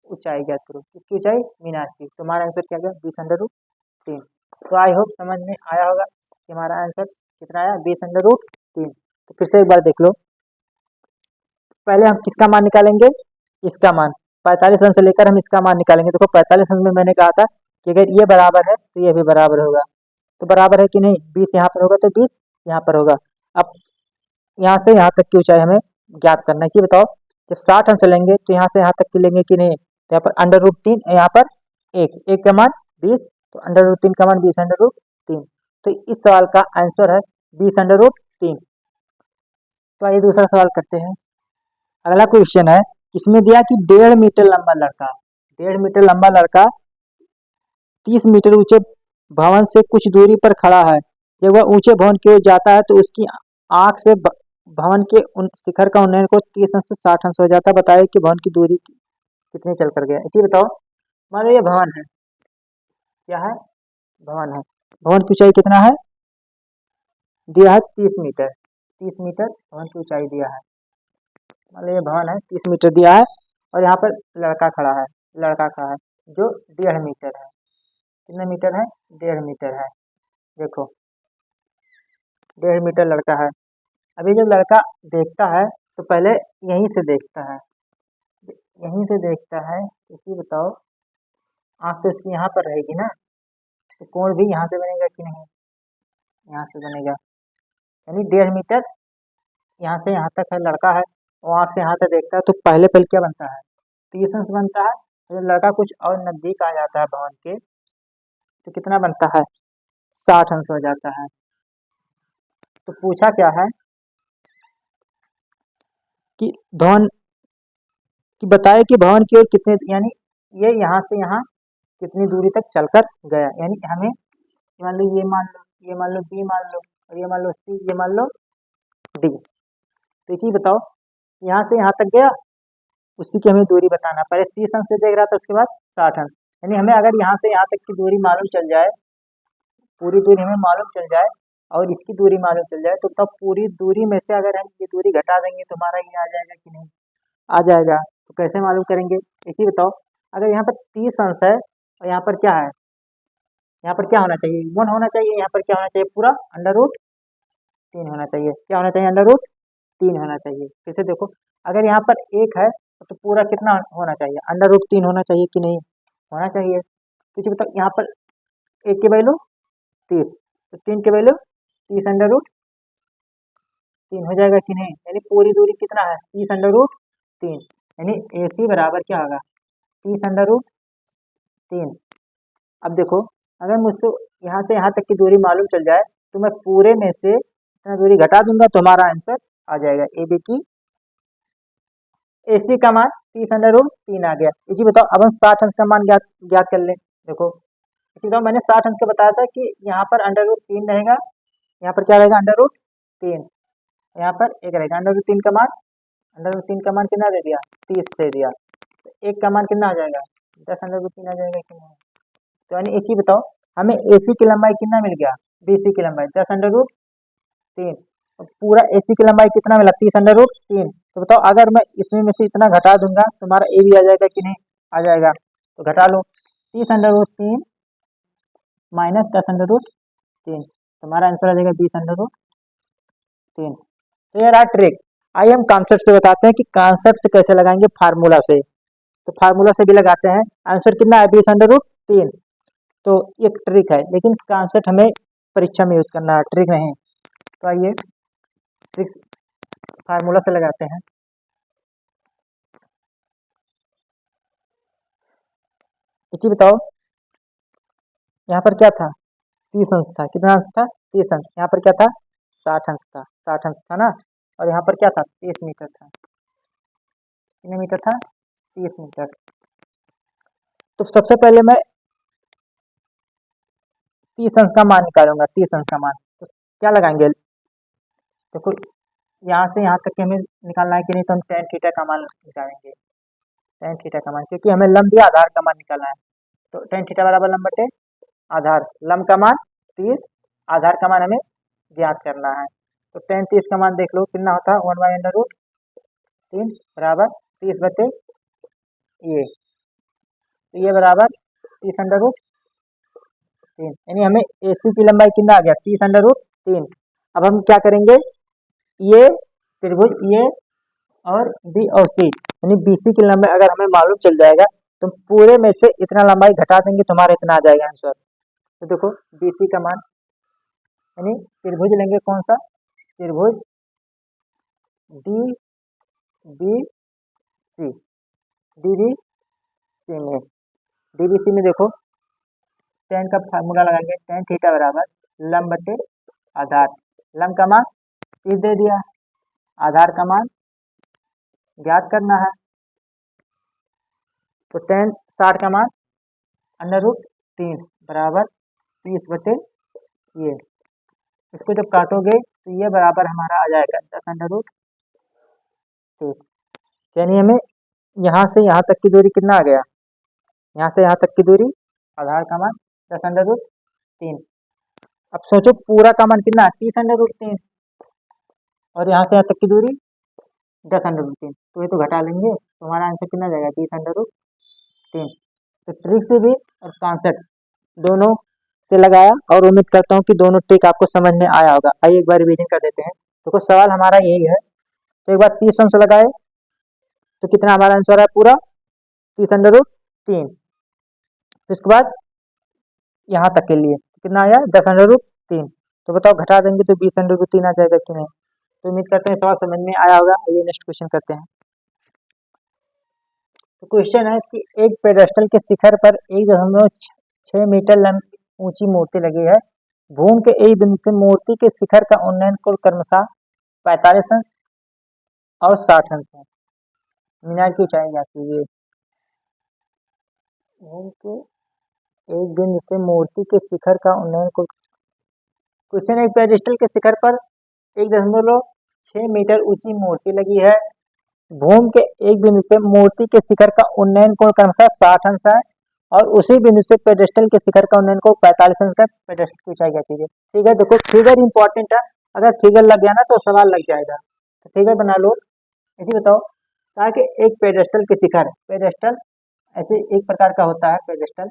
ऊंचाई ज्ञात करो। किसकी ऊंचाई? मीनार की। तो हमारा आंसर क्या गया? 20√3। तो आई होप समझ में आया होगा कि हमारा आंसर कितना आया? 20√3। तो फिर से एक बार देख लो। पहले हम किसका मान निकालेंगे? इसका मान। 45 अंश से लेकर हम इसका मान निकालेंगे। देखो, 45 अंश में मैंने कहा था कि अगर ये बराबर है तो ये भी बराबर होगा। तो बराबर है कि नहीं? 20 यहाँ पर होगा तो 20 यहाँ पर होगा। अब यहाँ से यहाँ तक की ऊंचाई हमें ज्ञात करना है। कि बताओ, जब 60 अंश लेंगे तो यहाँ से यहाँ तक की लेंगे कि नहीं? तो यहाँ पर अंडर रूट 3, यहाँ पर एक का मान 20, तो अंडर रूट 3 का मान 20√3। तो इस सवाल का आंसर है 20√3। तो आइए दूसरा सवाल करते हैं। अगला क्वेश्चन है, इसमें दिया कि 1.5 मीटर लंबा लड़का 30 मीटर ऊंचे भवन से कुछ दूरी पर खड़ा है। जब वह ऊंचे भवन की ओर जाता है तो उसकी आंख से भवन के शिखर का उन्नयन को 30 अंश से 60 अंश हो जाता है। बताइए कि भवन की दूरी कितनी चल कर गया? इसी बताओ। मान लो ये भवन है। क्या है? भवन है। भवन की ऊंचाई कितना है? दिया है 30 मीटर। 30 मीटर भवन की ऊंचाई दिया है। मान लो ये भवन है, 30 मीटर दिया है और यहाँ पर लड़का खड़ा है जो 1.5 मीटर है। कितने मीटर है? 1.5 मीटर है। देखो, 1.5 मीटर लड़का है। अभी जब लड़का देखता है तो पहले यहीं से देखता है। इसी बताओ, आँख तो इसकी यहाँ पर रहेगी ना, तो कोण भी यहाँ से बनेगा कि नहीं? यहाँ से बनेगा। यानी 1.5 मीटर यहाँ से यहाँ तक है, लड़का है और आँख से यहाँ तक देखता है, तो पहले पहले क्या बनता है? 30 अंश बनता है। जब लड़का कुछ और नजदीक आ जाता है भवन के तो कितना बनता है? 60 अंश हो जाता है। तो पूछा क्या है कि भवन कि बताए कि भवन की ओर कितने, यानी ये यहाँ से यहाँ कितनी दूरी तक चलकर गया, यानी हमें मान लो, ये मान लो, ये मान लो, बी मान लो, और ये मान लो सी, ये मान लो डी। तो एक ही बताओ, यहाँ से यहाँ तक गया, उसी की हमें दूरी बताना। पहले 30 अंश से देख रहा था, उसके बाद 60 अंश, यानी हमें अगर यहाँ से यहाँ तक की दूरी मालूम चल जाए, पूरी दूरी हमें मालूम चल जाए और इसकी दूरी मालूम चल जाए, तो तब पूरी दूरी में से अगर हम ये दूरी घटा देंगे तो हमारा ये आ जाएगा कि नहीं आ जाएगा। तो कैसे मालूम करेंगे, एक ही बताओ। अगर यहाँ पर 30 अंश है और यहाँ पर क्या है, यहाँ पर क्या होना चाहिए, 1 होना चाहिए, यहाँ पर क्या होना चाहिए, पूरा अंडर रूट 3 होना चाहिए। क्या होना चाहिए, अंडर रूट 3 होना चाहिए। फिर से देखो, अगर यहाँ पर 1 है तो पूरा कितना होना चाहिए, अंडर रूट 3 होना चाहिए कि नहीं होना चाहिए। तो बताओ, यहाँ पर 1 की वैल्यू 30, तो 3 की वैल्यू 30 अंडर रूट 3 हो जाएगा कि नहीं, यानी पूरी दूरी कितना है, 30 अंडर रूट 3, यानी ए सी बराबर क्या होगा, 30 अंडर रूट 3। अब देखो, अगर मुझको यहाँ से यहाँ तक की दूरी मालूम चल जाए तो मैं पूरे में से इतना दूरी घटा दूंगा तो हमारा आंसर आ जाएगा। ए बी की ए सी का मान 30 अंडर रूट 3 आ गया। इसी बताओ, अब हम 60 अंश का मान ज्ञात ज्ञात कर लें। देखो इसी बताओ, मैंने 60 अंश का बताया था कि यहाँ पर अंडर रूट 3 रहेगा, यहाँ पर क्या रहेगा, अंडर रूट 3, यहाँ पर 1 रहेगा। अंडर रूट 3 का मान, अंडर रूट 3 का मान कितना दे दिया, 30 दे दिया। तो 1 का मान कितना आ जाएगा, 10 अंडर रूट 3 आ जाएगा कि नहीं। तो यानी एक चीज बताओ, हमें एसी की लंबाई कितना मिल गया, बीसी की लंबाई 10 अंडर रूट 3, और पूरा एसी की लंबाई कितना मिला, 30 अंडर रूट 3। तो बताओ, अगर मैं इसमें में से इतना घटा दूंगा तो हमारा ए भी आ जाएगा कि नहीं आ जाएगा। तो घटा लो, 30 under root 3 minus 10 under root 3, तो हमारा आंसर आ जाएगा 20 अंडर रूट 3। तो ये रहा ट्रिक। आइए हम कॉन्सेप्ट से बताते हैं कि कॉन्सेप्ट से कैसे लगाएंगे फार्मूला से। तो फार्मूला से भी लगाते हैं, आंसर कितना है, 20 अंडर रूट 3। तो एक ट्रिक है, लेकिन कॉन्सेप्ट हमें परीक्षा में यूज करना है, ट्रिक नहीं। तो आइए ट्रिक फार्मूला से लगाते हैं। इसी बताओ, यहाँ पर क्या था, 30 अंश था, कितना अंश था, 30 अंश। यहाँ पर क्या था, 60 अंश था, 60 अंश था ना। और यहाँ पर क्या था, 30 मीटर था, कितने मीटर था, 30 मीटर। तो सबसे पहले मैं 30 अंश का मान निकालूंगा, 30 अंश का मान। तो क्या लगाएंगे, देखो यहाँ से यहाँ तक के हमें निकालना है कि नहीं, तो हम tan थीटा का मान निकालेंगे, tan थीटा का मान, क्योंकि हमें लंब दिया, आधार का मान निकालना है। तो tan थीटा बराबर लंब बटे आधार, लंब का मान 30, आधार का मान हमें ज्ञात करना है। तो tan 30 का मान देख लो कितना होता है, 1 बाई अंडर रूट 3 बराबर 30 बटे ये, तो ये बराबर 30 अंडर रूट 3, यानी हमें एसी की लंबाई कितना आ गया, 30 अंडर रूट 3। अब हम क्या करेंगे, ये त्रिभुज ये और बी और सी, यानी बीसी की लंबाई अगर हमें मालूम चल जाएगा तो पूरे में से इतना लंबाई घटा देंगे तो हमारा इतना आ जाएगा आंसर। तो देखो बीसी का मान, यानी त्रिभुज लेंगे कौन सा, त्रिभुज D B C, D B C में, डी बी सी में देखो tan का फार्मूला लगाएंगे, tan थीटा बराबर लंब बटे आधार, लंब का मान 30 दे दिया, आधार का मान ज्ञात करना है। तो tan 60 का मान अंडर रूट 3 बराबर 30 बटे ये, इसको जब काटोगे तो ये बराबर हमारा आ जाएगा 10 अंडर रूट 3, यानी हमें यहाँ से यहाँ तक की दूरी कितना आ गया, यहाँ से यहाँ तक की दूरी, आधार का मान 10 अंडर रूट 3। अब सोचो पूरा का मान कितना, 30 अंडर रूट 3, और यहाँ से यहाँ तक की दूरी 10 अंडर रूट 3, तो ये तो घटा लेंगे तो हमारा आंसर कितना जाएगा, 30 अंडर रूट 3। तो ट्रिक से भी और कॉन्सेप्ट दोनों से लगाया, और उम्मीद करता हूँ कि दोनों ट्रिक आपको समझ में आया होगा। आइए एक बार रिवीजन कर देते हैं। देखो सवाल हमारा यही है, तो एक बार 30 अंश लगाए तो कितना हमारा आंसर है, पूरा 30 अंडर रूट 3। उसके बाद यहाँ तक के लिए कितना आया, 10 अंडर रूट 3। तो बताओ घटा देंगे तो 20 अंडर रूट 3 आ जाएगा कि नहीं। तो उम्मीद करते हैं सवाल समझ में आया होगा। आइए नेक्स्ट क्वेश्चन करते हैं। तो क्वेश्चन है कि एक पेडेस्टल के शिखर पर 1.6 मीटर लंबी ऊंची मूर्ति लगी है भूमि के एक बिंदु से मूर्ति के शिखर का उन्नयन कोण क्रमशः 45 अंश और 60 अंश है। मीनार की ऊंचाई जाती है भूमि के एक बिंदु से मूर्ति के शिखर का उन्नयन कोण। क्वेश्चन एक पेडिस्टल के शिखर पर 1.6 मीटर ऊंची मूर्ति लगी है। भूमि के एक बिंदु से मूर्ति के शिखर का उन्नयन कोण क्रमशः 60 अंश है और उसी बिंदु से पेडेस्टल के शिखर का उन्नयन कोण 45 अंश का पेडेस्टल की ऊंचाई जाती है। ठीक है, देखो फिगर इंपॉर्टेंट है, अगर फिगर लग गया ना तो सवाल लग जाएगा। तो फिगर बना लो। ऐसे बताओ ताकि एक पेडेस्टल के शिखर, पेडेस्टल ऐसे एक प्रकार का होता है पेडेस्टल।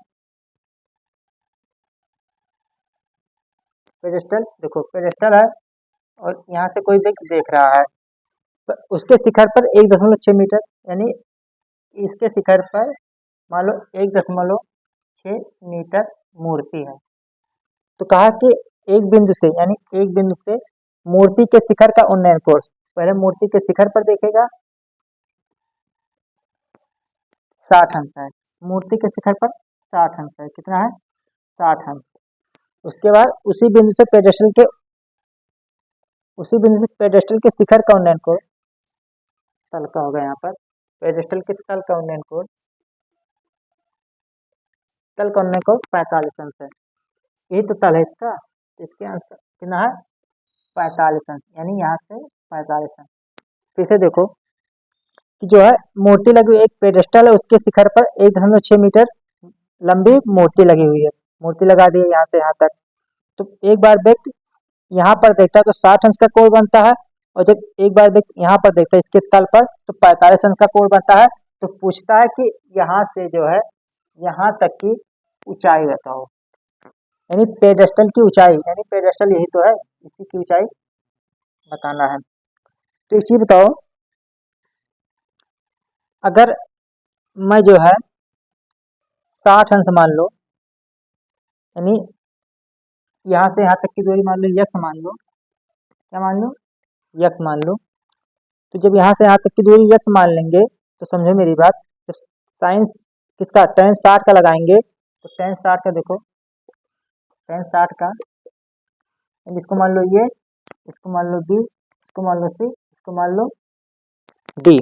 पेडेस्टल देखो पेडेस्टल है और यहाँ से कोई देख रहा है तो उसके शिखर पर 1.6 मीटर यानी इसके शिखर पर मान लो 1.6 मीटर मूर्ति है। तो कहा कि एक बिंदु से यानी एक बिंदु से मूर्ति के शिखर का उन्नयन कोण, पहले मूर्ति के शिखर पर देखेगा 60 अंश है, मूर्ति के शिखर पर 60 अंश है। कितना है? 60 अंश। उसके बाद उसी बिंदु से पेडेस्टल के शिखर का उन्नयन कोण तल का होगा। यहाँ पर पेडेस्टल के तल का उन्नयन कोण 45 अंश है। यही तो तल है इसका, इसके अंश कितना है? 45 अंश, यानी यहाँ से 45 अंश। फिर से देखो कि जो है मूर्ति लगी एक पेडेस्टल है, उसके शिखर पर 1.6 मीटर लंबी मूर्ति लगी हुई है। मूर्ति लगा दी है यहाँ से यहाँ तक। तो एक बार व्यक्ति यहाँ पर देखता है तो 60 अंश का कोण बनता है और जब एक बार व्यक्ति यहाँ पर देखता है इसके तल पर तो 45 अंश का कोण बनता है। तो पूछता है कि यहाँ से जो है यहाँ तक की ऊंचाई बताओ, यानी पेडेस्टल की ऊंचाई, यानी पेडेस्टल यही तो है, इसी की ऊंचाई बताना है। तो एक चीज बताओ, अगर मैं जो है 60 अंश मान लो, यानी यहाँ से यहाँ तक की दूरी मान लो यक्स मान लो, क्या मान लो? यक्स मान लो। तो जब यहाँ से यहाँ तक की दूरी यक्स मान लेंगे तो समझो मेरी बात, जब साइन किसका tan 60 का लगाएंगे तो tan 60 का देखो, tan 60 का इसको मान लो ये, इसको मान लो बी, इसको मान लो सी, इसको मान लो डी।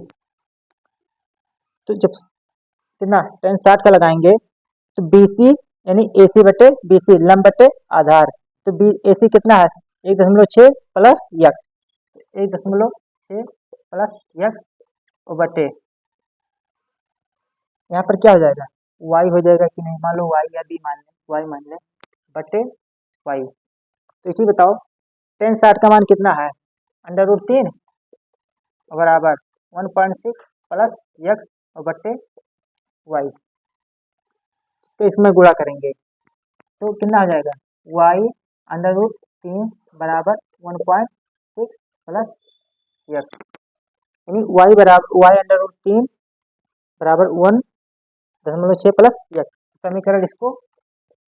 तो जब कितना tan 60 का लगाएंगे तो BC यानी AC बटे BC लंब बटे आधार। तो AC कितना है? 1.6 प्लस यक्स, 1.6 प्लस यक्स बटे यहाँ पर क्या हो जाएगा? y हो जाएगा कि नहीं? मान लो y या b मान ले, y मान ले बटे y। तो इसी बताओ tan 60 का मान कितना है? √3 बराबर 1.6 प्लस यक्स बटे y। तो इसमें गुणा करेंगे तो कितना हो जाएगा? y √3 बराबर 1.6 प्लस यक्स, यानी y √3 बराबर 1.6 प्लस यक्स। समीकरण इसको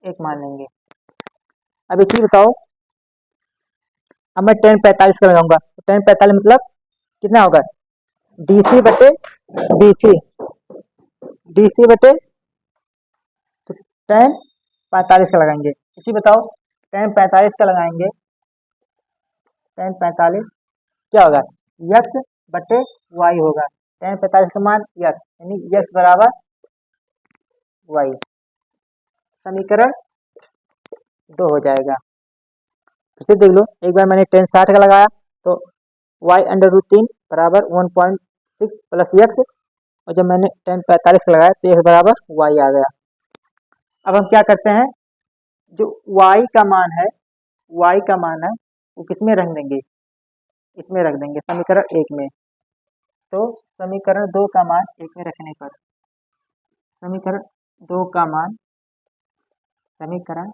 एक मान लेंगे। अब एक चीज बताओ, अब मैं tan 45 का लगाऊंगा तो tan 45 मतलब कितना होगा? DC बटे BC, DC बटे तो tan 45 का लगाएंगे। इसी बताओ tan 45 का लगाएंगे, tan 45 क्या होगा? यक्स बटे वाई होगा। tan 45 का मान यक्स, यानी यक्स बराबर वाई। समीकरण 2 हो जाएगा। फिर देख लो, एक बार मैंने tan 60 का लगाया तो y √3 बराबर 1.6 प्लस यक्स, और जब मैंने tan 45 का लगाया तो x बराबर y आ गया। अब हम क्या करते हैं, जो y का मान है वो किसमें रख देंगे? इसमें रख देंगे, समीकरण 1 में। तो समीकरण 2 का मान 1 में रखने पर, समीकरण 2 का मान समीकरण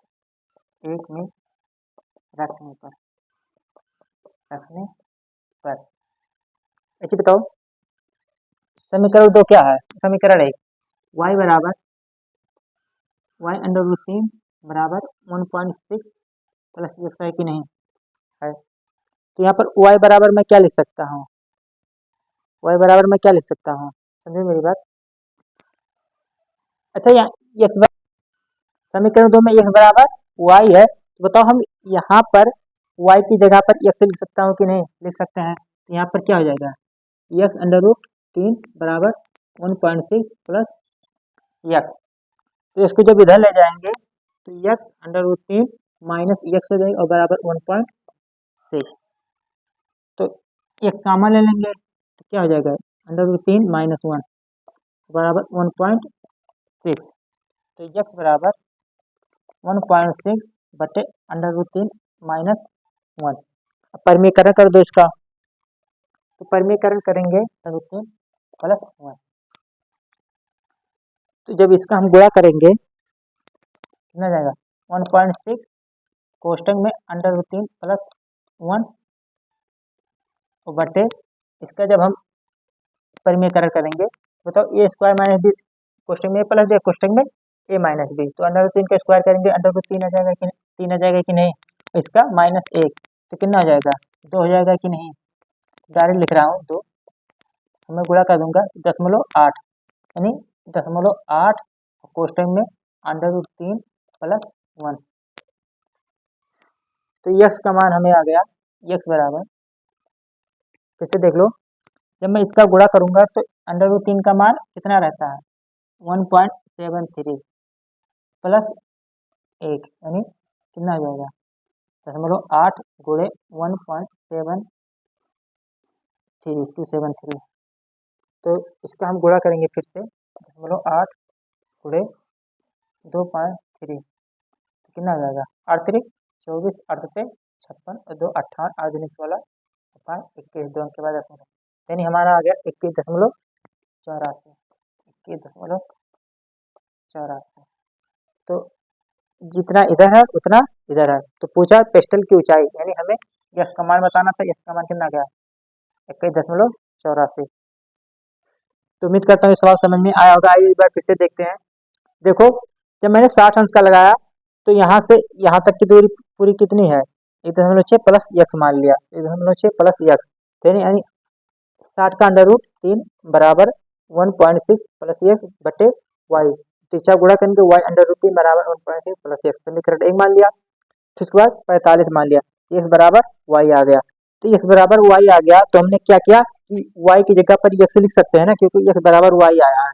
1 में रखने पर ऐसे बताओ समीकरण 2 क्या है? समीकरण 1 y बराबर y √3 बराबर 1.6 प्लस x है कि नहीं है। तो यहाँ पर y बराबर मैं क्या लिख सकता हूँ? y बराबर मैं क्या लिख सकता हूँ? समझे मेरी बात? अच्छा, यहाँ x समीकरण 2 में x बराबर y है, बताओ हम यहाँ पर y की जगह पर x लिख सकता हूँ कि नहीं, लिख सकते हैं। तो यहाँ पर क्या हो जाएगा, x अंडर रूट 3 बराबर 1.6 प्लस x। तो इसको जब इधर ले जाएंगे तो x under root 3 minus x हो जाएगा और बराबर 1.6। तो x कॉमन ले लेंगे तो क्या हो जाएगा, अंडर रूट 3 माइनस 1 बराबर 1.6। तो x बराबर 1.6 बटे अंडर रूट 3 माइनस 1। अब परिमीकरण कर दो इसका, तो परिमीकरण करेंगे अंडर रूट 3 प्लस 1। तो जब इसका हम गुणा करेंगे कितना जाएगा 1.6 कोष्टक में अंडर रूट 3 प्लस 1 बटे इसका जब हम परिमीकरण करेंगे बताओ ए स्क्वायर माइनस बी कोष्टक में ए प्लस बी कोष्टक में ए माइनस बी। तो अंडर रूट 3 का स्क्वायर करेंगे अंडर रूट 3 आ जाएगा कि 3 आ जाएगा कि नहीं, इसका माइनस 1 तो कितना हो जाएगा 2 हो जाएगा कि नहीं। डायरेक्ट लिख रहा हूँ 2, मैं गुणा कर दूंगा 0.8 यानी 0.8 कोष्टक में अंडर रूट 3 प्लस 1। तो यक्स का मान हमें आ गया, यक्स बराबर फिर से देख लो, जब मैं इसका गुणा करूंगा तो अंडर रूट 3 का मान कितना रहता है 1.73 प्लस 1 यानी कितना हो जाएगा 0.8 गुणे 1.73273। तो इसका हम गुणा करेंगे फिर से 0.8 गुणे 2.3 कितना हो जाएगा 8 24 8 से 56 और 2 58 आधुनिक वाला 21 2 के बाद यानी हमारा आ गया 21.84 21.84। तो जितना इधर है उतना इधर है। तो पूछा पेस्टल की ऊंचाई यानी हमें यक्स का मान बताना था, यक्स का मान कितना गया 21.84। तो उम्मीद करता हूँ सवाल समझ में आया होगा। आइए एक बार फिर से देखते हैं। देखो जब मैंने 60 अंश का लगाया तो यहाँ से यहाँ तक की दूरी पूरी कितनी है 1.6 प्लस यक्स मान लिया 1.6 प्लस यक्स यानी 60 का अंडर रूट 3 बराबर 1.6 प्लस यक्स बटे वाई। तीसरा गुणा करेंगे y अंडर रूट 3 बराबर 1.6 प्लस यक्स, समीकरण 1 मान लिया। फिर उसके बाद 45 मान लिया, x बराबर y आ गया। तो x बराबर y आ गया तो हमने क्या किया कि y की जगह पर x लिख सकते हैं ना, क्योंकि x बराबर y आया है।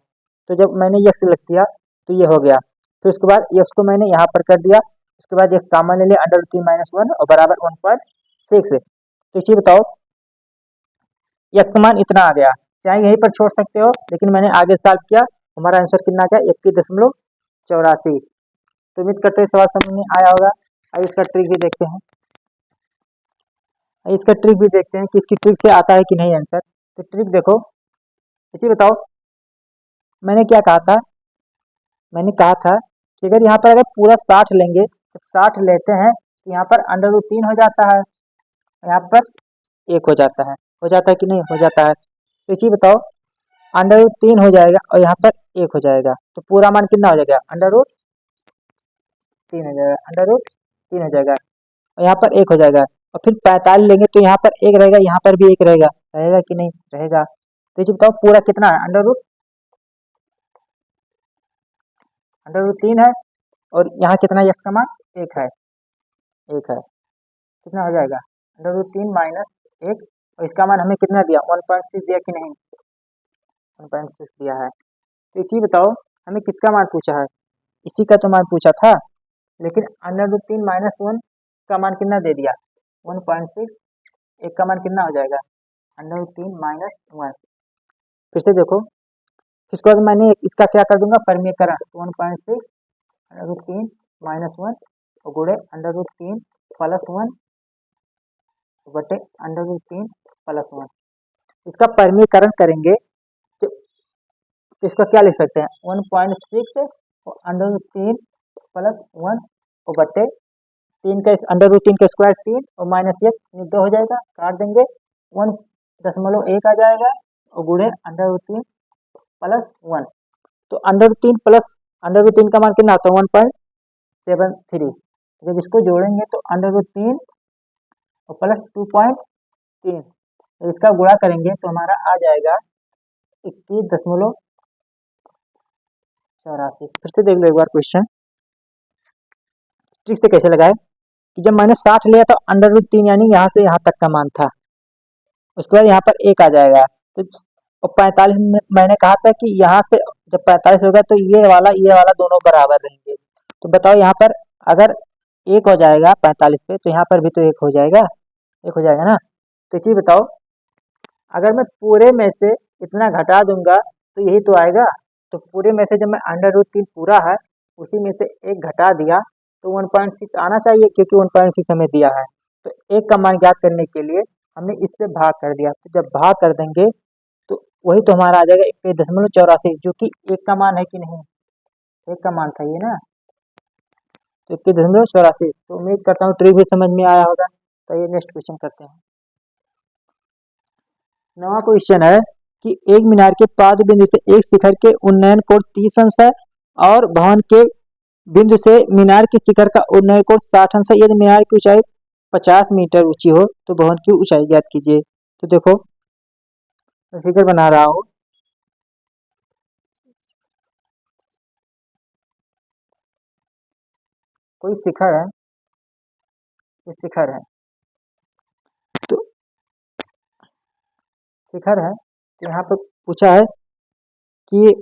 तो जब मैंने x लिख दिया तो ये हो गया। फिर उसके बाद x को मैंने यहाँ पर कर दिया, उसके बाद x कॉमन ले लिया अंडर रूट 3 माइनस 1 और बराबर 1.6। तो ये बताओ x का मान इतना आ गया, चाहे यहीं पर छोड़ सकते हो लेकिन मैंने आगे सॉल्व किया, हमारा आंसर कितना आ गया 21.84। तो उम्मीद करते हैं सवाल समझ में आया होगा। आइए इसका ट्रिक भी देखते हैं, इसका ट्रिक भी देखते हैं कि इसकी ट्रिक से आता है कि नहीं आंसर। तो ट्रिक देखो, इसी बताओ मैंने क्या कहा था, मैंने कहा था कि अगर यहाँ पर अगर पूरा 60 लेंगे तो 60 लेते हैं तो यहाँ पर अंडर रूट 3 हो जाता है, यहाँ पर 1 हो जाता है कि नहीं हो जाता है। तो इसी बताओ अंडर रूट 3 हो जाएगा और यहाँ पर 1 हो जाएगा तो पूरा मान कितना हो जाएगा अंडर रूट 3 हो जाएगा, अंडर रूट 3 हो जाएगा और यहाँ पर 1 हो जाएगा। और फिर 45 लेंगे तो यहाँ पर 1 रहेगा, यहाँ पर भी 1 रहेगा, रहेगा कि नहीं रहेगा। तो ये बताओ पूरा कितना है अंडर रूट 3 है और यहाँ कितना यक्स का मान 1 है, 1 है, कितना हो जाएगा अंडर रूट 3 माइनस 1 और इसका मान हमें कितना दिया 1.6 दिया कि नहीं 1.6 दिया है। तो एक चीज बताओ हमें किसका मान पूछा है, इसी का तो मान पूछा था, लेकिन अंडर रूट 3 माइनस 1 का मान कितना दे दिया 1.6, एक का मान कितना हो जाएगा अंडर रूट 3 माइनस 1। फिर से देखो, इसको अगर मैंने इसका क्या कर दूंगा परिमीकरण 1.6 अंडर रूट 3 माइनस 1 और गुणे अंडर रूट 3 प्लस 1 बटे अंडर रूट 3 प्लस 1। इसका परिमीकरण करेंगे तो इसका क्या लिख सकते हैं 1.6 और अंडर रूट 3 प्लस 1 और बटे 3 का अंडर रूट 3 का स्क्वायर 3 और माइनस 1 2 हो जाएगा, काट देंगे 1.1 आ जाएगा और गुणे अंडर रूट 3 प्लस 1। तो under root 3 plus under root 3 का मान कितना आता है 1.73। जब इसको जोड़ेंगे तो अंडर रूट 3 और प्लस 2.3 इसका गुणा करेंगे तो हमारा आ जाएगा 21.84। फिर से देख लो एक बार क्वेश्चन, ट्रिक से कैसे लगाए। कि जब मैंने 60 लिया तो √3 यानी यहाँ से यहाँ तक का मान था, उसके बाद यहाँ पर 1 आ जाएगा। तो और 45 में मैंने कहा था कि यहाँ से जब 45 होगा तो ये वाला दोनों बराबर रहेंगे। तो बताओ यहाँ पर अगर 1 हो जाएगा 45 पे तो यहाँ पर भी तो 1 हो जाएगा, 1 हो जाएगा ना। तो चीज बताओ, अगर मैं पूरे में से इतना घटा दूंगा तो यही तो आएगा। तो पूरे में से जब मैं √3 पूरा है उसी में से 1 घटा दिया तो 1.6 आना चाहिए, क्योंकि 1.6 हमें दिया है। तो 1 का मान ज्ञात करने के लिए हमने इससे भाग कर दिया, तो जब भाग कर देंगे तो वही तो हमारा आ जाएगा 21.84, जो कि 1 का मान है कि नहीं, 1 का मान था ये ना। तो 21.84। तो उम्मीद करता हूँ ट्रिक भी समझ में आया होगा। तो ये नेक्स्ट क्वेश्चन करते हैं। नवा क्वेश्चन है कि एक मीनार के पाद बिंदु से एक शिखर के उन्नयन कोण 30 अंश है और भवन के बिंदु से मीनार के शिखर का उन्नयन कोण 60 अंश है। यदि मीनार की ऊंचाई 50 मीटर ऊंची हो तो भवन की ऊंचाई ज्ञात कीजिए। तो देखो मैं फिगर बना रहा हूँ। कोई शिखर है, ये शिखर है, तो शिखर है तो यहाँ पर पूछा है कि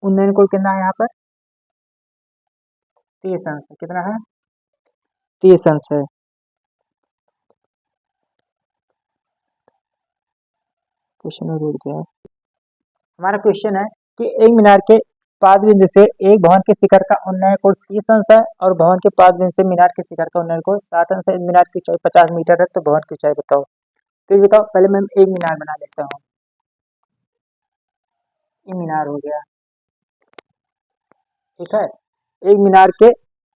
उन्नयन कोण कितना है, यहाँ पर 30 अंश है। कितना है, 30 अंश है। क्वेश्चन में रुक गया। हमारा क्वेश्चन है कि एक मीनार के पाद बिंदु से एक भवन के शिखर का उन्नयन कोण 30 अंश है और भवन के पाद बिंदु से मीनार के शिखर का उन्नयन कोण 60 अंश है। मीनार की ऊंचाई 50 मीटर है, तो भवन की ऊंचाई बताओ। फिर बताओ, पहले मैं एक मीनार बना लेता हूँ। ये मीनार हो गया, ठीक है। एक मीनार के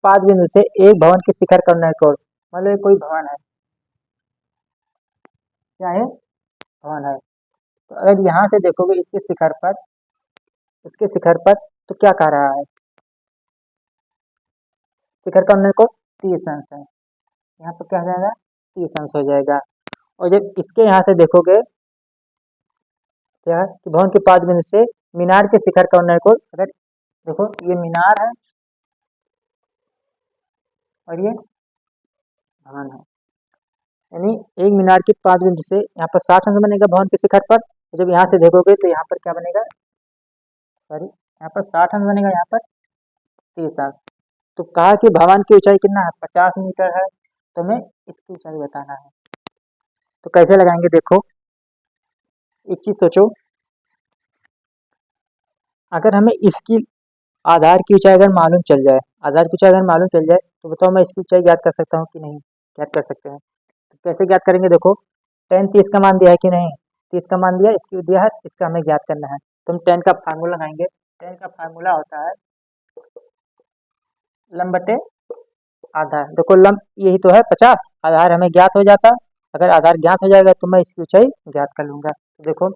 पाद बिंदु से एक भवन के शिखर का उन्नयन कोण, मतलब कोई भवन है, क्या है, भवन है। तो अगर यहाँ से देखोगे इसके शिखर पर तो क्या कह रहा है, शिखर का उन्नयन कोण 30 अंश है। यहाँ पर क्या हो जाएगा, 30 अंश हो जाएगा। और जब इसके यहाँ से देखोगे क्या, कि भवन के पाद बिंदु से मीनार के शिखर का उन्नयन कोण, अगर देखो ये मीनार है और ये भवन है, यानी एक मीनार के पाद बिंदु से यहाँ पर 60 अंश बनेगा भवन के शिखर पर। जब यहाँ से देखोगे तो यहाँ पर क्या बनेगा, सॉरी यहाँ पर 60 अंश बनेगा, यहाँ पर 30 अंश। तो कहा कि भवन की ऊंचाई कितना है, 50 मीटर है, तो हमें इसकी ऊंचाई बताना है। तो कैसे लगाएंगे, देखो एक चीज सोचो, अगर हमें इसकी आधार की ऊंचाई अगर मालूम चल जाए, आधार की ऊंचाई अगर मालूम चल जाए तो बताओ मैं इसकी ऊंचाई ज्ञात कर सकता हूँ कि नहीं, ज्ञात कर सकते हैं। तो कैसे ज्ञात करेंगे, देखो tan 30 का मान दिया है कि नहीं, 30 का मान दिया, इसकी दिया है, इसका हमें ज्ञात करना है। तो हम tan का फार्मूला लगाएंगे। tan का फार्मूला होता है लंब बटे आधार। देखो लंब यही तो है 50, आधार हमें ज्ञात हो जाता, अगर आधार ज्ञात हो जाएगा तो मैं इसकी ऊंचाई ज्ञात कर लूंगा। तो देखो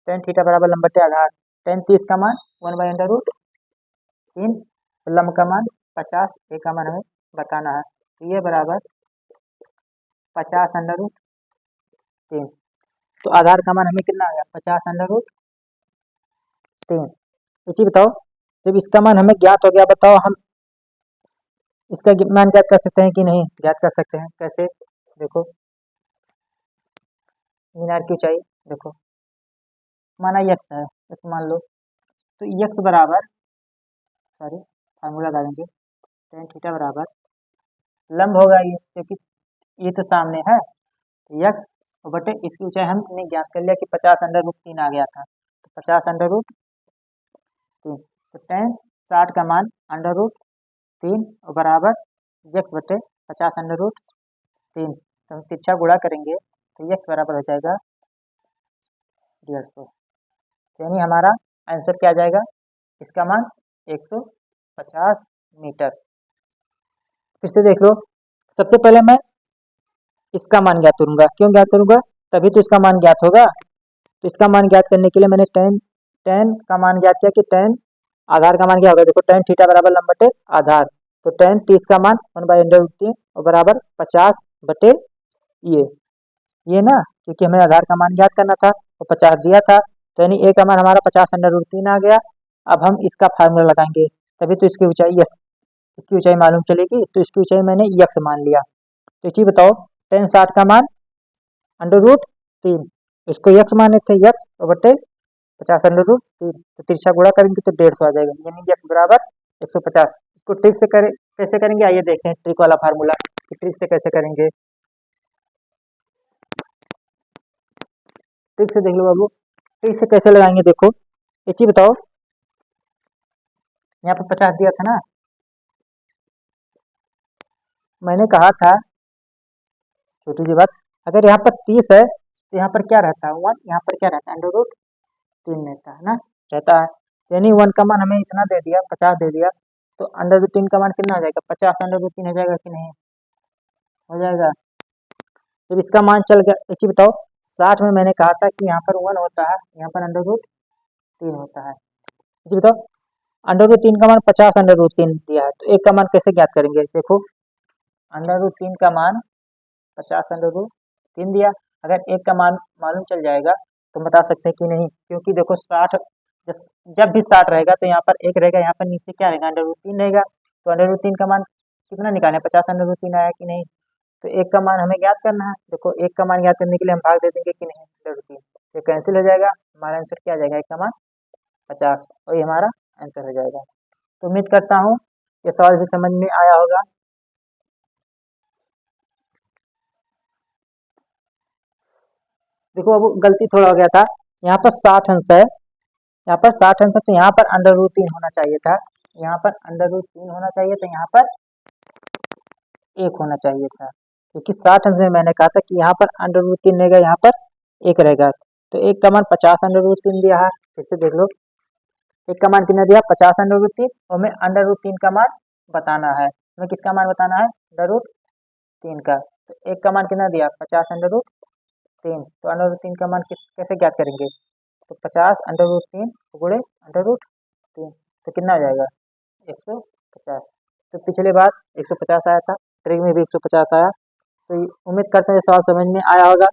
tan थीटा बराबर लंब बटे आधार, tan 30 का मान 1/√3, लंब का मान 50, ए का मान हमें बताना है। तो ये बराबर 50√3। तो आधार का मान हमें कितना आ गया, 50√3। ये बताओ, जब इसका मान हमें ज्ञात हो गया, बताओ हम इसका मान ज्ञात कर सकते हैं कि नहीं, ज्ञात कर सकते हैं। कैसे, देखो मीनार की ऊंचाई देखो माना यक्स है, यक्स मान लो, तो यक्स बराबर, सॉरी फार्मूला लगा देंगे, tan थीटा बराबर लंब होगा ये, क्योंकि ये तो सामने है, तो यक्स बटे इसकी ऊंचाई हमने ज्ञात कर लिया कि 50√3 आ गया था, तो 50√3। तो tan 60 का मान √3 और बराबर यक्स बटे 50√3। तो हम तिरछा गुणा करेंगे तो यक्स बराबर हो जाएगा 150, यानी हमारा आंसर क्या आ जाएगा, इसका मान 150 मीटर। फिर से देख लो, सबसे पहले मैं इसका मान ज्ञात करूंगा, क्यों ज्ञात करूंगा, तभी तो इसका मान ज्ञात होगा। तो इसका मान ज्ञात करने के लिए मैंने tan का मान ज्ञात किया कि tan आधार का मान क्या होगा, देखो tan थीटा बराबर लंब बटे आधार, तो tan 30 का मान 1/√3 और बराबर 50 बटे ये ना, क्योंकि हमें आधार का मान ज्ञात करना था और 50 दिया था, तो यानी ए का मान हमारा 50√3 आ गया। अब हम इसका फार्मूला लगाएंगे, तभी तो इसकी ऊंचाई इसकी ऊंचाई मालूम चलेगी, तो इसकी ऊंचाई मैंने यक्स मान लिया। तो चीज बताओ, टेन 60 का मान √3, इसको यक्स माने थे, यक्स बटे 50 √3, तो तिरछा गुणा करेंगे तो 150 आ जाएगा, यानी यक्स बराबर 150। इसको ट्रिक से करें, कैसे करेंगे आइए देखें, ट्रिक वाला फार्मूला कि ट्रिक से कैसे करेंगे। ट्रिक से देख लो बाबू, ट्रिक से कैसे लगाएंगे देखो। ये चीज बताओ, यहाँ पर 50 दिया था ना, मैंने कहा था छोटी सी बात, अगर यहाँ पर 30 है तो यहाँ पर क्या रहता है 1, यहाँ पर क्या रहता है √3 रहता है ना, रहता है। यानी 1 का मान हमें इतना दे दिया, 50 दे दिया, तो √3 का मान कितना हो जाएगा, 50 √3 हो जाएगा कि नहीं, हो जाएगा। जब इसका मान चल गया, एक चीज बताओ, 60 में मैंने कहा था कि यहाँ पर 1 होता है, यहाँ पर √3 होता है। जी बताओ, √3 का मान 50 √3 दिया है, तो एक का मान कैसे ज्ञात करेंगे, देखो √3 का मान 50 √3 दिया, अगर एक का मान मालूम चल जाएगा तो बता सकते हैं कि नहीं, क्योंकि देखो 60 जब जब भी 60 रहेगा तो यहाँ पर एक रहेगा, यहाँ पर नीचे क्या रहेगा √3 रहेगा, तो √3 का मान कितना निकालें, 50 √3 आया कि नहीं, तो एक का मान हमें ज्ञात करना है। देखो एक का मान ज्ञात करने के लिए हम भाग दे देंगे कि नहीं, √3 ये कैंसिल हो जाएगा, हमारा आंसर क्या आ जाएगा, एक का मान 50, और ये हमारा आंसर हो जाएगा। तो उम्मीद करता हूँ ये सवाल भी समझ में आया होगा। देखो अब गलती थोड़ा हो गया था, यहाँ पर 60 अंश है, यहाँ पर 60 अंश है, तो यहाँ पर √3 होना चाहिए था, यहाँ पर √3 होना चाहिए, तो यहाँ पर 1 होना चाहिए था, क्योंकि 60 अंश में मैंने कहा था कि यहाँ पर √3 रहेगा, यहाँ पर 1 रहेगा, तो एक का मान 50 √3 दिया है। फिर से देख लो, एक का मान कितना दिया, 50 √3, और हमें √3 का मान बताना है, हमें किसका मान बताना है, √3 का। तो एक का मान कितना दिया, 50 √3, तो √3 का मान कैसे ज्ञात करेंगे, तो 50 √3 गुणे √3, तो कितना आ जाएगा 150। तो पिछले बार 150 आया था, ट्रिक में भी 150 आया, तो उम्मीद करते हैं सवाल समझ में आया होगा।